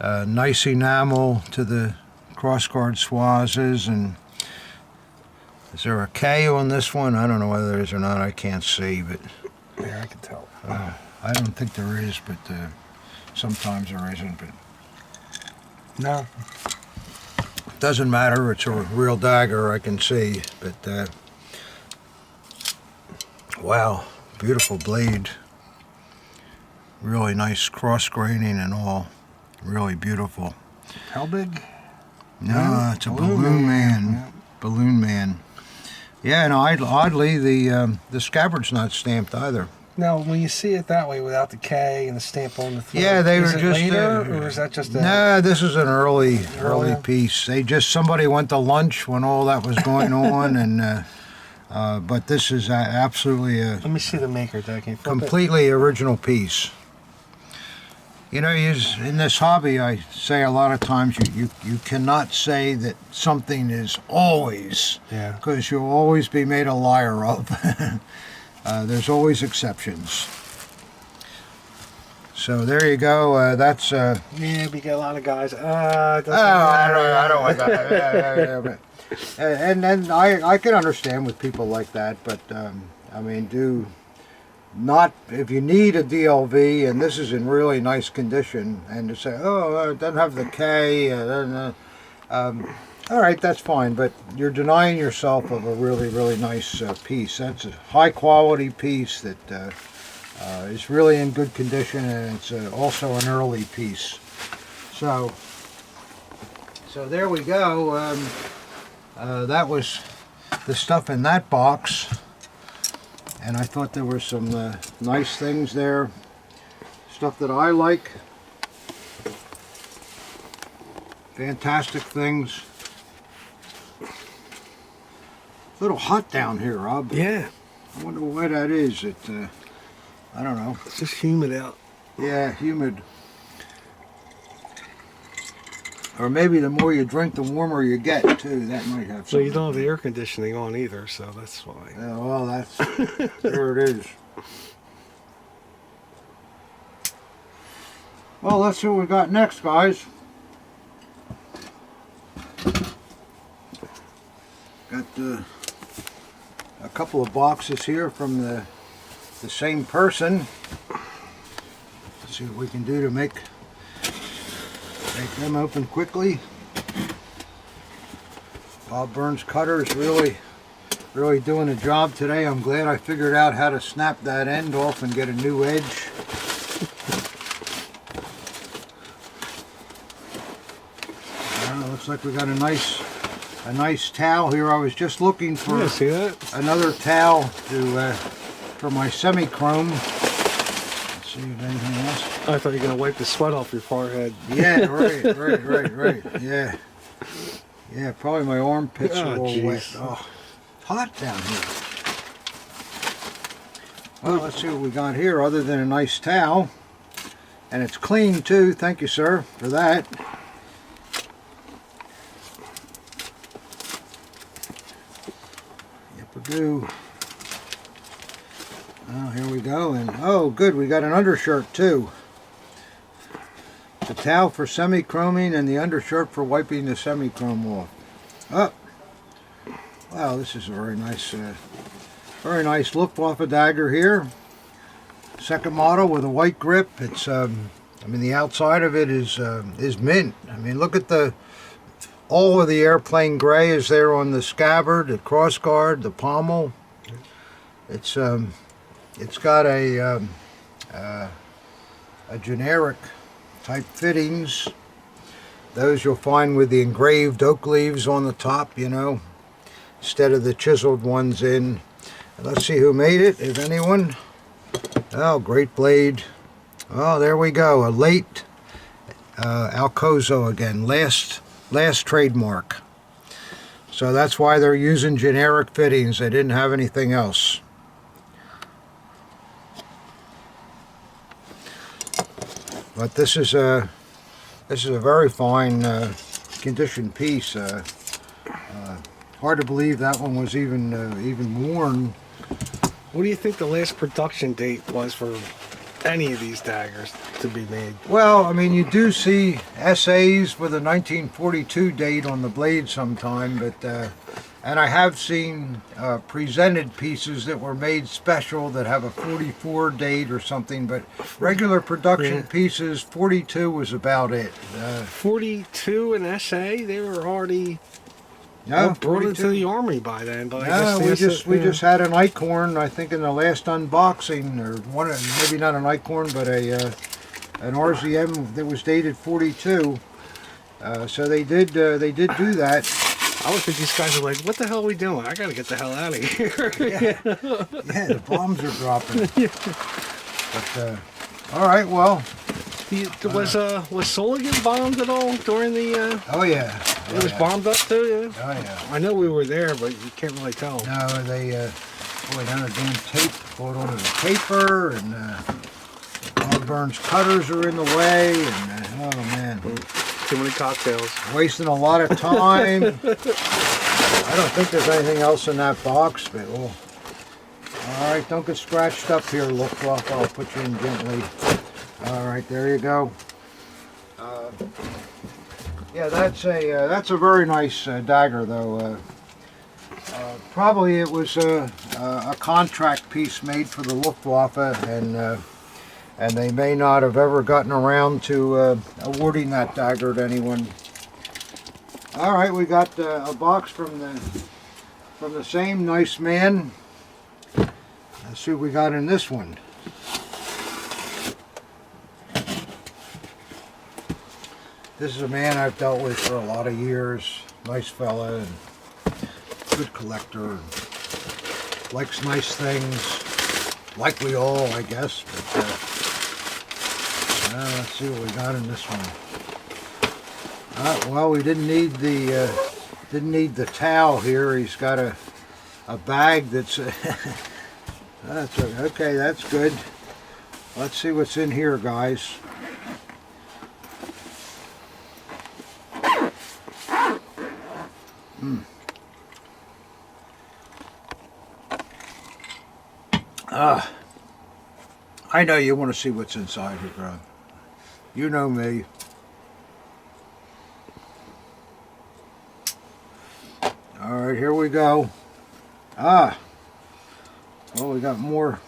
[SPEAKER 1] nice enamel to the crossguard swazes. And is there a K on this one? I don't know whether there is or not. I can't see, but
[SPEAKER 2] yeah, I can tell.
[SPEAKER 1] I don't think there is, but sometimes there isn't. But
[SPEAKER 2] no,
[SPEAKER 1] doesn't matter. It's a real dagger, I can see. But wow, beautiful blade. Really nice cross graining and all. Really beautiful.
[SPEAKER 2] How big?
[SPEAKER 1] No, it's a Balloon Man.
[SPEAKER 2] Yeah.
[SPEAKER 1] Balloon Man. Yeah, and oddly, the scabbard's not stamped either.
[SPEAKER 2] Now, when you see it that way without the K and the stamp on the throat,
[SPEAKER 1] Yeah, they were
[SPEAKER 2] is it
[SPEAKER 1] just
[SPEAKER 2] later, or is that just a...
[SPEAKER 1] No, this is an early
[SPEAKER 2] Earlier?
[SPEAKER 1] piece. Somebody went to lunch when all that was going on, and But this is absolutely a
[SPEAKER 2] Let me see the maker, Dad. Can you flip it?
[SPEAKER 1] completely original piece. You know, in this hobby, I say a lot of times you cannot say that something is always,
[SPEAKER 2] Yeah.
[SPEAKER 1] because you'll always be made a liar of. There's always exceptions. So there you go. That's.
[SPEAKER 2] Yeah, we get a lot of guys. It doesn't
[SPEAKER 1] I don't want that. Yeah, but, and then I can understand with people like that, but I mean, do not, if you need a DLV and this is in really nice condition, and to say, oh, it doesn't have the K, all right, that's fine, but you're denying yourself of a really, really nice piece. That's a high quality piece that is really in good condition, and it's also an early piece. So there we go. That was the stuff in that box, and I thought there were some nice things there, stuff that I like, fantastic things. It's a little hot down here, Rob.
[SPEAKER 2] Yeah.
[SPEAKER 1] I wonder why that is. I don't know.
[SPEAKER 2] It's just humid out.
[SPEAKER 1] Yeah, humid. Or maybe the more you drink, the warmer you get, too. That might have something.
[SPEAKER 2] So you don't have the air conditioning on either, so that's why.
[SPEAKER 1] Yeah, well, that's... there it is. Well, let's see what we got next, guys. Got a couple of boxes here from the same person. Let's see what we can do to make them open quickly. Bob Burns cutter is really doing a job today. I'm glad I figured out how to snap that end off and get a new edge. Looks like we got a nice towel here. I was just looking for
[SPEAKER 2] see that?
[SPEAKER 1] another towel for my semi-chrome. Let's see if anything else.
[SPEAKER 2] I thought you were going to wipe the sweat off your forehead.
[SPEAKER 1] Yeah, right. Yeah, probably my armpits are all wet. Oh, it's hot down here. Well, let's see what we got here other than a nice towel. And it's clean too. Thank you, sir, for that. Do. Oh, here we go, and oh, good, we got an undershirt too. The towel for semi-chroming and the undershirt for wiping the semi-chrome off. Oh, wow, this is a very nice Luftwaffe dagger here. Second model with a white grip. It's, I mean, the outside of it is mint. I mean, look at all of the airplane gray is there on the scabbard, the crossguard, the pommel. It's got a generic type fittings. Those you'll find with the engraved oak leaves on the top, you know, instead of the chiseled ones in. And let's see who made it, if anyone. Oh, great blade. Oh, there we go, a late Alcozo again, last trademark. So that's why they're using generic fittings. They didn't have anything else. But this is a very fine condition piece. Hard to believe that one was even worn.
[SPEAKER 2] What do you think the last production date was for any of these daggers to be made?
[SPEAKER 1] Well, I mean, you do see essays with a 1942 date on the blade sometime, but and I have seen presented pieces that were made special that have a 44 date or something, but regular production pieces, 42 was about it.
[SPEAKER 2] 42 an essay? They were already
[SPEAKER 1] No,
[SPEAKER 2] brought into the Army by then. But
[SPEAKER 1] no, we just had an Eichhorn, I think, in the last unboxing, or one, maybe not an Eichhorn, but an RZM that was dated 42. So they did do that.
[SPEAKER 2] I would think these guys are like, what the hell are we doing? I got to get the hell out of here.
[SPEAKER 1] Yeah, the bombs are dropping. But all right, well.
[SPEAKER 2] Was Soligan bombed at all during the?
[SPEAKER 1] Oh yeah.
[SPEAKER 2] It was bombed up too, yeah?
[SPEAKER 1] Oh yeah.
[SPEAKER 2] I know we were there, but you can't really tell.
[SPEAKER 1] No, they boy, down the damn tape, pulled onto the paper, and Burns cutters are in the way, and oh man.
[SPEAKER 2] Too many cocktails.
[SPEAKER 1] Wasting a lot of time. I don't think there's anything else in that box, but well. Alright, don't get scratched up here, Luftwaffe. I'll put you in gently. Alright, there you go. Yeah, that's a very nice dagger, though. Probably it was a contract piece made for the Luftwaffe, and they may not have ever gotten around to awarding that dagger to anyone. All right, we got a box from the same nice man. Let's see what we got in this one. This is a man I've dealt with for a lot of years. Nice fella and good collector. And likes nice things, like we all, I guess. But let's see what we got in this one. Well, we didn't need the towel here. He's got a bag that's okay. That's good. Let's see what's in here, guys. I know you want to see what's inside here, bro. You know me. All right, here we go. Well, we got more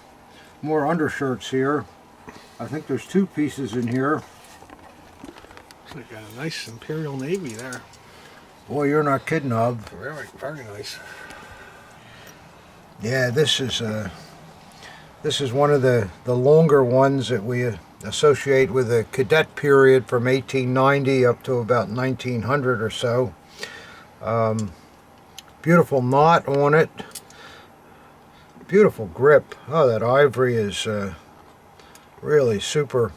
[SPEAKER 1] undershirts here. I think there's 2 pieces in here.
[SPEAKER 2] Looks like a nice Imperial Navy there.
[SPEAKER 1] Boy, you're not kidding, Hub.
[SPEAKER 2] Very, very nice.
[SPEAKER 1] Yeah, this is one of the longer ones that we associate with the cadet period from 1890 up to about 1900 or so. Beautiful knot on it. Beautiful grip. Oh, that ivory is really super.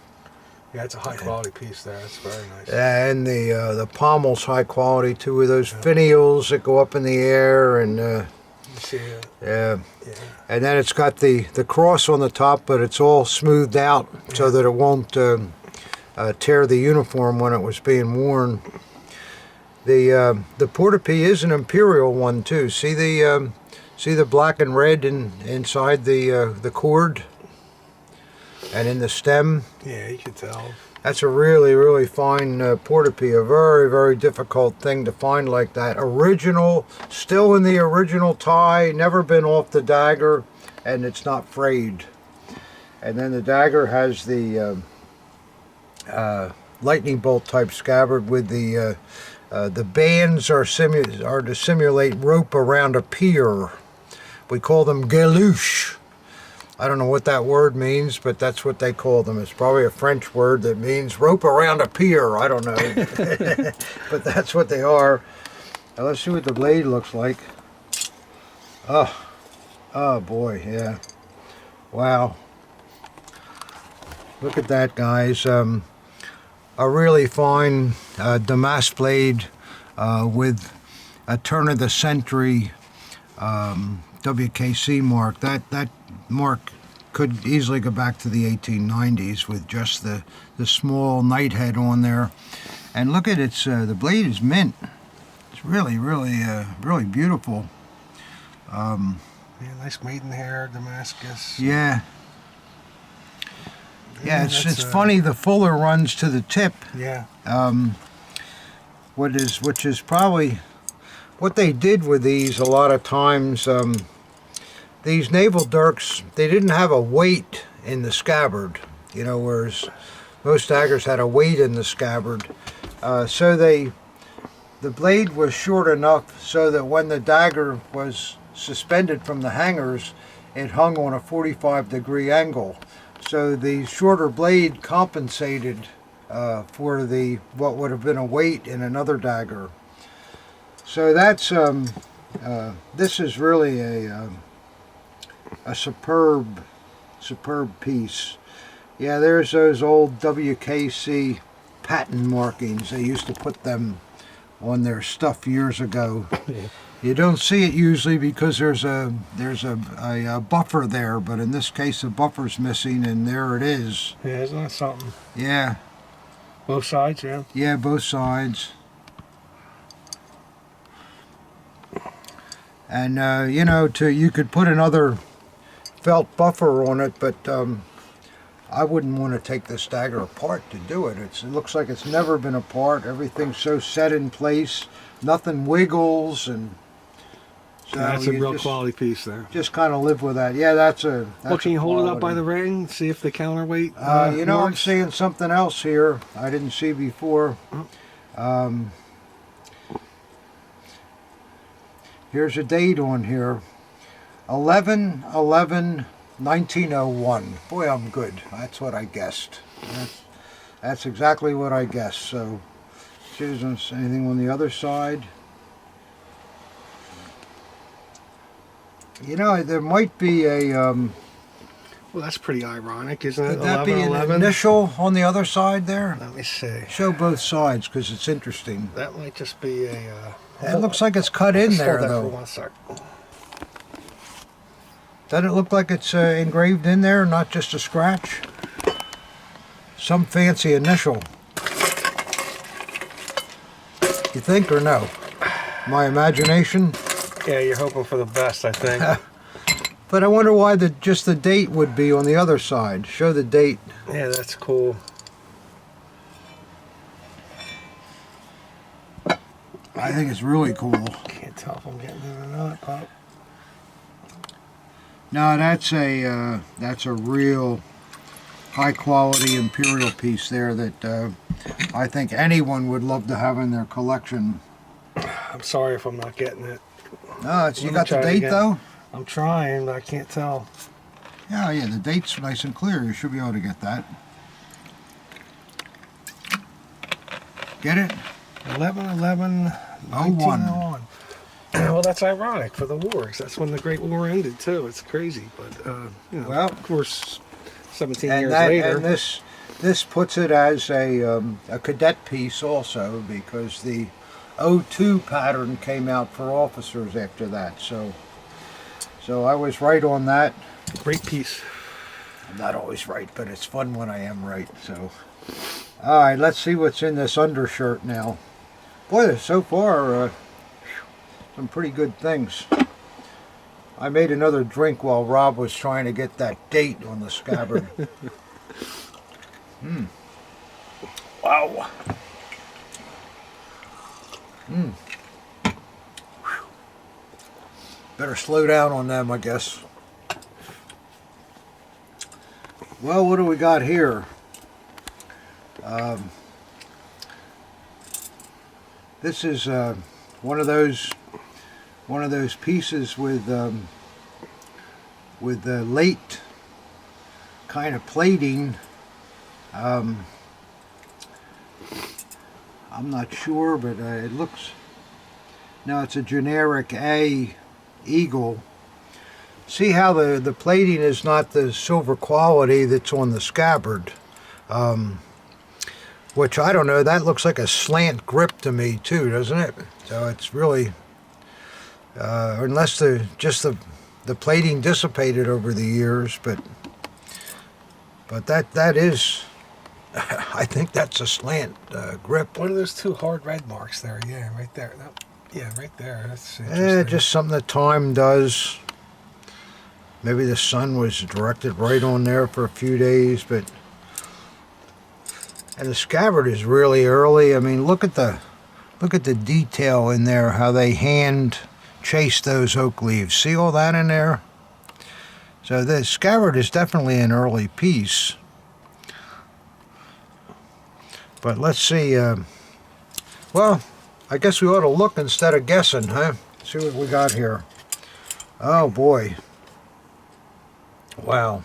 [SPEAKER 2] Yeah, it's a high quality piece there. It's very nice.
[SPEAKER 1] And the pommel's high quality too, with those finials that go up in the air, and
[SPEAKER 2] you see it.
[SPEAKER 1] yeah. And then it's got the cross on the top, but it's all smoothed out so that it won't tear the uniform when it was being worn. The portopee is an Imperial one too. See the black and red inside the cord and in the stem.
[SPEAKER 2] Yeah, you can tell.
[SPEAKER 1] That's a really, really fine portopee. A very, very difficult thing to find like that. Original, still in the original tie, never been off the dagger, and it's not frayed. And then the dagger has the lightning bolt type scabbard with the bands are to simulate rope around a pier. We call them galouche. I don't know what that word means, but that's what they call them. It's probably a French word that means rope around a pier. I don't know. But that's what they are. Now let's see what the blade looks like. Oh boy, yeah. Wow. Look at that, guys. A really fine damask blade with a turn of the century WKC mark. That mark could easily go back to the 1890s with just the small knight head on there. And look at its the blade is mint. It's really really beautiful.
[SPEAKER 2] Yeah, nice maidenhair Damascus.
[SPEAKER 1] Yeah. Yeah, it's funny. The fuller runs to the tip.
[SPEAKER 2] Yeah.
[SPEAKER 1] Which is probably what they did with these a lot of times. These naval dirks, they didn't have a weight in the scabbard, you know, whereas most daggers had a weight in the scabbard. So the blade was short enough so that when the dagger was suspended from the hangers, it hung on a 45-degree angle. So the shorter blade compensated for what would have been a weight in another dagger. So that's this is really a superb piece. Yeah, there's those old WKC patent markings. They used to put them on their stuff years ago.
[SPEAKER 2] Yeah.
[SPEAKER 1] You don't see it usually because there's a buffer there, but in this case the buffer's missing, and there it is.
[SPEAKER 2] Yeah, isn't that something?
[SPEAKER 1] Yeah,
[SPEAKER 2] Both sides, yeah.
[SPEAKER 1] yeah, both sides. And you know, you could put another felt buffer on it, but I wouldn't want to take this dagger apart to do it. It looks like it's never been apart. Everything's so set in place. Nothing wiggles, and so
[SPEAKER 2] That's a real quality piece there.
[SPEAKER 1] Just kind of live with that. Yeah, that's a.
[SPEAKER 2] Well, can you hold it up by the ring? See if the counterweight.
[SPEAKER 1] You know, I'm
[SPEAKER 2] works?
[SPEAKER 1] seeing something else here I didn't see before. Here's a date on here. 11/11/1901. Boy, I'm good. That's what I guessed. That's exactly what I guessed. So, isn't anything on the other side? You know, there might be a.
[SPEAKER 2] Well, that's pretty ironic, isn't it?
[SPEAKER 1] Could that be an
[SPEAKER 2] 11/11?
[SPEAKER 1] initial on the other side there?
[SPEAKER 2] Let me see.
[SPEAKER 1] Show both sides because it's interesting.
[SPEAKER 2] That might just be a.
[SPEAKER 1] It looks like it's cut in there,
[SPEAKER 2] hold that for
[SPEAKER 1] though.
[SPEAKER 2] 1 sec.
[SPEAKER 1] Doesn't it look like it's engraved in there, not just a scratch? Some fancy initial. You think or no? My imagination?
[SPEAKER 2] Yeah, you're hoping for the best, I think.
[SPEAKER 1] But I wonder why just the date would be on the other side. Show the date.
[SPEAKER 2] Yeah, that's cool.
[SPEAKER 1] I think it's really cool.
[SPEAKER 2] Can't tell if I'm getting it or not, Pop.
[SPEAKER 1] No, that's a real high quality imperial piece there that I think anyone would love to have in their collection.
[SPEAKER 2] I'm sorry if I'm not getting it.
[SPEAKER 1] No, you
[SPEAKER 2] Let me
[SPEAKER 1] got the
[SPEAKER 2] try it
[SPEAKER 1] date
[SPEAKER 2] again.
[SPEAKER 1] though?
[SPEAKER 2] I'm trying, but I can't tell.
[SPEAKER 1] Yeah, the date's nice and clear. You should be able to get that. Get it?
[SPEAKER 2] 11/11/1901. Well, that's ironic for the wars. That's when the Great War ended too. It's crazy, but you know,
[SPEAKER 1] Well,
[SPEAKER 2] of course, 17
[SPEAKER 1] And
[SPEAKER 2] years
[SPEAKER 1] that,
[SPEAKER 2] later.
[SPEAKER 1] and this puts it as a cadet piece also, because the O2 pattern came out for officers after that. So I was right on that.
[SPEAKER 2] Great piece.
[SPEAKER 1] I'm not always right, but it's fun when I am right. So, all right, let's see what's in this undershirt now. Boy, so far, some pretty good things. I made another drink while Rob was trying to get that date on the scabbard. Wow. Better slow down on them, I guess. Well, what do we got here? This is one of those pieces with late kind of plating. I'm not sure, but it looks. No, it's a generic A eagle. See how the plating is not the silver quality that's on the scabbard. Which, I don't know, that looks like a slant grip to me too, doesn't it? So it's really, unless the plating dissipated over the years, but that is, I think that's a slant grip.
[SPEAKER 2] What are those two hard red marks there? Yeah, right there. Yeah, right there. That's
[SPEAKER 1] Yeah,
[SPEAKER 2] interesting.
[SPEAKER 1] just something that time does. Maybe the sun was directed right on there for a few days, but. And the scabbard is really early. I mean, look at the detail in there, how they hand chased those oak leaves. See all that in there? So the scabbard is definitely an early piece. But let's see. Well, I guess we ought to look instead of guessing, huh? See what we got here. Oh boy. Wow.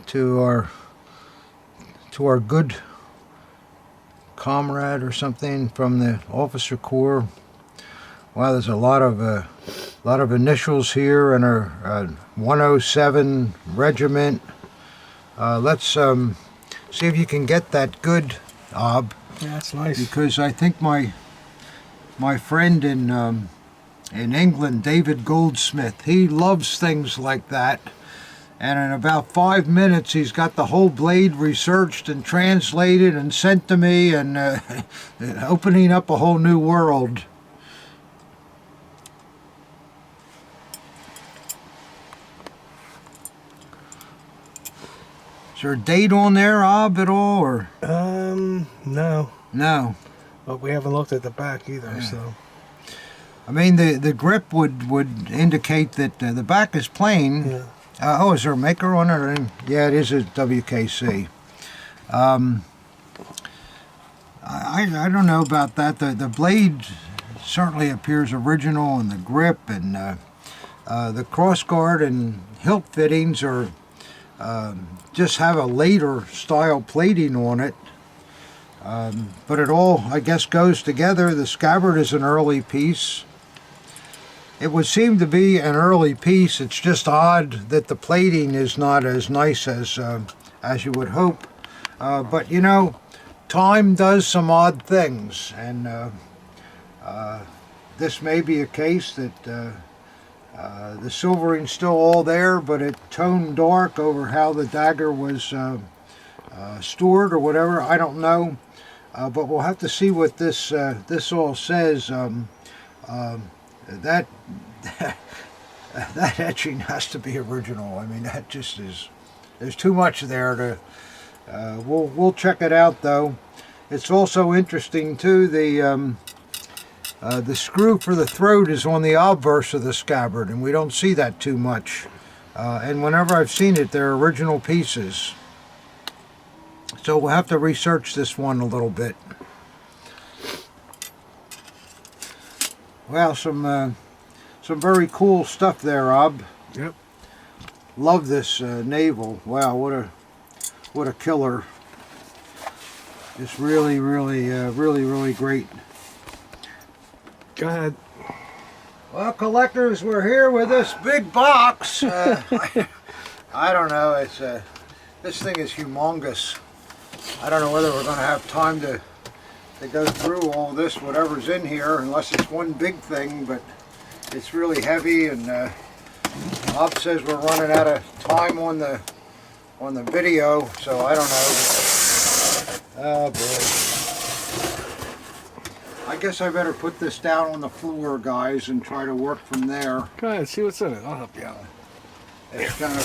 [SPEAKER 1] To our good comrade or something from the officer corps. Wow, there's a lot of initials here, and our 107 regiment. Let's see if you can get that good, Ob,
[SPEAKER 2] Yeah, that's nice.
[SPEAKER 1] because I think my friend in England, David Goldsmith, he loves things like that. And in about 5 minutes, he's got the whole blade researched and translated and sent to me, and opening up a whole new world. Is there a date on there, Ob, at all, or?
[SPEAKER 2] No.
[SPEAKER 1] No.
[SPEAKER 2] But we haven't looked at the back either,
[SPEAKER 1] Yeah.
[SPEAKER 2] so.
[SPEAKER 1] I mean, the grip would indicate that the back is plain.
[SPEAKER 2] Yeah.
[SPEAKER 1] Oh, is there a maker on it? Yeah, it is a WKC. I don't know about that. The blade certainly appears original, and the grip and the crossguard and hilt fittings are just have a later style plating on it. But it all, I guess, goes together. The scabbard is an early piece. It would seem to be an early piece. It's just odd that the plating is not as nice as you would hope. But you know, time does some odd things, and this may be a case that the silvering's still all there, but it toned dark over how the dagger was stored or whatever. I don't know, but we'll have to see what this all says. That that etching has to be original. I mean, that just is. There's too much there to. We'll check it out though. It's also interesting too. The screw for the throat is on the obverse of the scabbard, and we don't see that too much. And whenever I've seen it, they're original pieces. So we'll have to research this one a little bit. Well, some very cool stuff there, Ob.
[SPEAKER 2] Yep.
[SPEAKER 1] Love this Naval. Wow, what a killer! It's really great.
[SPEAKER 2] Go ahead.
[SPEAKER 1] Well, collectors, we're here with this big box. I don't know. It's this thing is humongous. I don't know whether we're going to have time to go through all this, whatever's in here, unless it's one big thing. But it's really heavy, and Bob says we're running out of time on the video, so I don't know. Oh boy. I guess I better put this down on the floor, guys, and try to work from there.
[SPEAKER 2] Go ahead, see what's in it. I'll help you out.
[SPEAKER 1] It's kind of.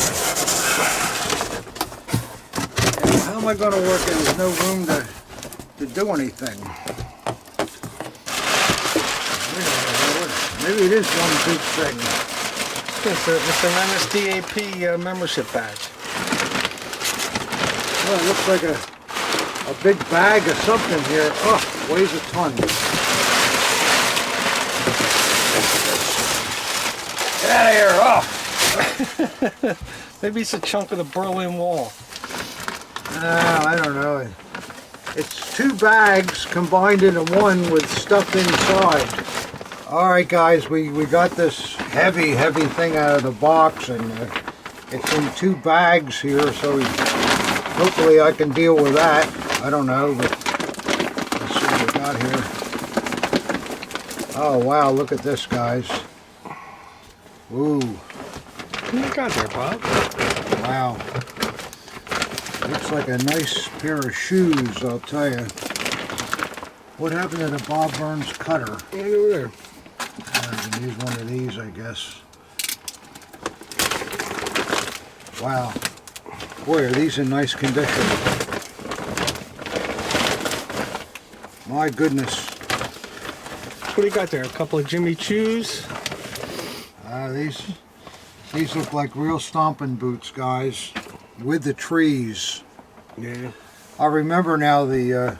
[SPEAKER 1] And how am I going to work it? There's no room to do anything. Maybe it is one big thing.
[SPEAKER 2] It's an NSDAP membership badge.
[SPEAKER 1] Well, it looks like a big bag of something here. Oh, weighs a ton. Get out of here! Oh!
[SPEAKER 2] Maybe it's a chunk of the Berlin Wall.
[SPEAKER 1] I don't know. It's two bags combined into one with stuff inside. Alright guys, we got this heavy thing out of the box, and it's in two bags here, so hopefully I can deal with that. I don't know, but let's see what we got here. Oh wow, look at this, guys. Ooh.
[SPEAKER 2] What you got there, Bob?
[SPEAKER 1] Wow. Looks like a nice pair of shoes, I'll tell you. What happened to the Bob Burns cutter?
[SPEAKER 2] Right over there.
[SPEAKER 1] I can use one of these, I guess. Wow. Boy, are these in nice condition. My goodness.
[SPEAKER 2] What do you got there? A couple of Jimmy Choos?
[SPEAKER 1] These look like real stomping boots, guys, with the trees.
[SPEAKER 2] Yeah.
[SPEAKER 1] I remember now the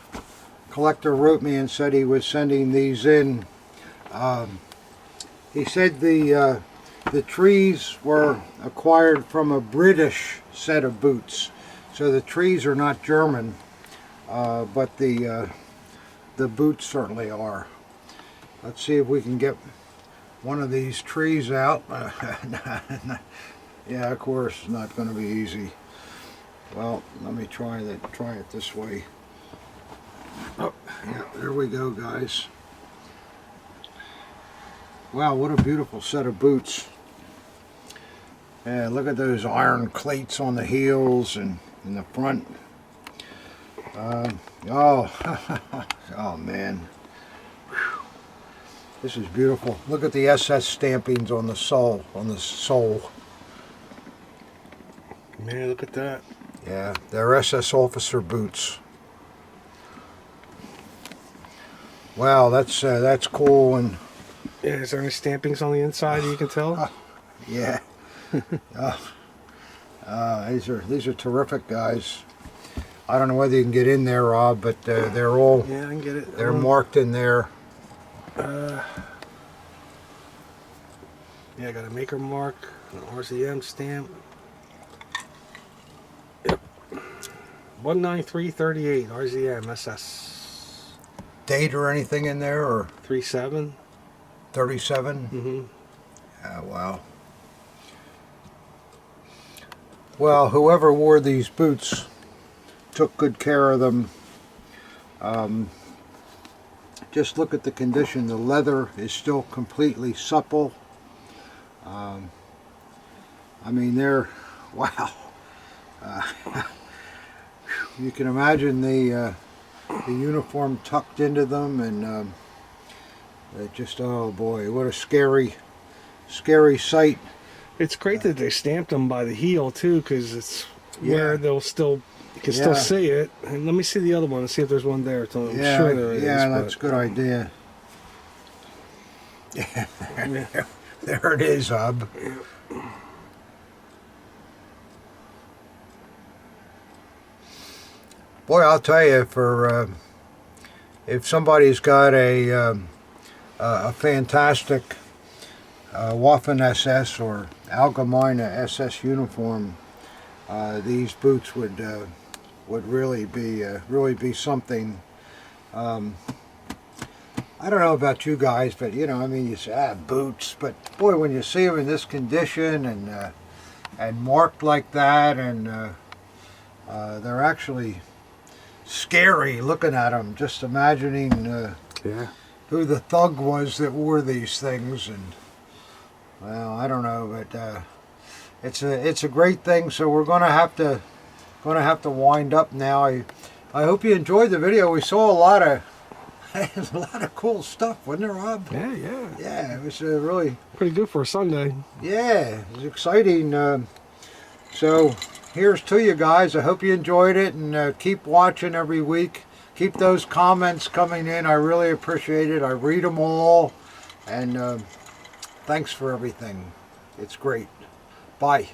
[SPEAKER 1] collector wrote me and said he was sending these in. He said the trees were acquired from a British set of boots, so the trees are not German, but the boots certainly are. Let's see if we can get one of these trees out. Yeah, of course, it's not going to be easy. Well, let me try it this way. Oh, yeah, there we go, guys. Wow, what a beautiful set of boots. Yeah, look at those iron cleats on the heels and in the front. Oh man. Whew. This is beautiful. Look at the SS stampings on the sole.
[SPEAKER 2] Man, look at that.
[SPEAKER 1] Yeah, they're SS officer boots. Wow, that's cool. And
[SPEAKER 2] Yeah, is there any stampings on the inside you can tell?
[SPEAKER 1] yeah. These are terrific, guys. I don't know whether you can get in there, Rob, but they're all,
[SPEAKER 2] Yeah, I can get it.
[SPEAKER 1] they're marked in there.
[SPEAKER 2] Yeah, I got a maker mark, an RCM stamp. Yep. 19338 RZM SS.
[SPEAKER 1] Date or anything in there, or
[SPEAKER 2] 37.
[SPEAKER 1] 37?
[SPEAKER 2] Mm-hmm.
[SPEAKER 1] Yeah, wow. Well, whoever wore these boots took good care of them. Just look at the condition. The leather is still completely supple. I mean, they're, wow. You can imagine the uniform tucked into them, and it just, oh boy, what a scary sight.
[SPEAKER 2] It's great that they stamped them by the heel too, because it's where they'll still, you can still see it. And let me see the other one and see if there's one there. So I'm sure there is.
[SPEAKER 1] Yeah, that's a good idea. Yeah, there it is, Hub. Boy, I'll tell you, for if somebody's got a fantastic Waffen SS or Allgemeine SS uniform, these boots would really be something. I don't know about you guys, but you know, I mean, you say boots, but boy, when you see them in this condition and marked like that, and they're actually scary looking at them. Just imagining who the thug was that wore these things, and well, I don't know, but it's a great thing. So we're gonna have to wind up now. I hope you enjoyed the video. We saw a lot of cool stuff, wasn't there, Rob? Yeah, it was really
[SPEAKER 2] pretty good for a Sunday.
[SPEAKER 1] Yeah, it was exciting. So here's to you guys. I hope you enjoyed it, and keep watching every week. Keep those comments coming in. I really appreciate it. I read them all, and thanks for everything. It's great. Bye.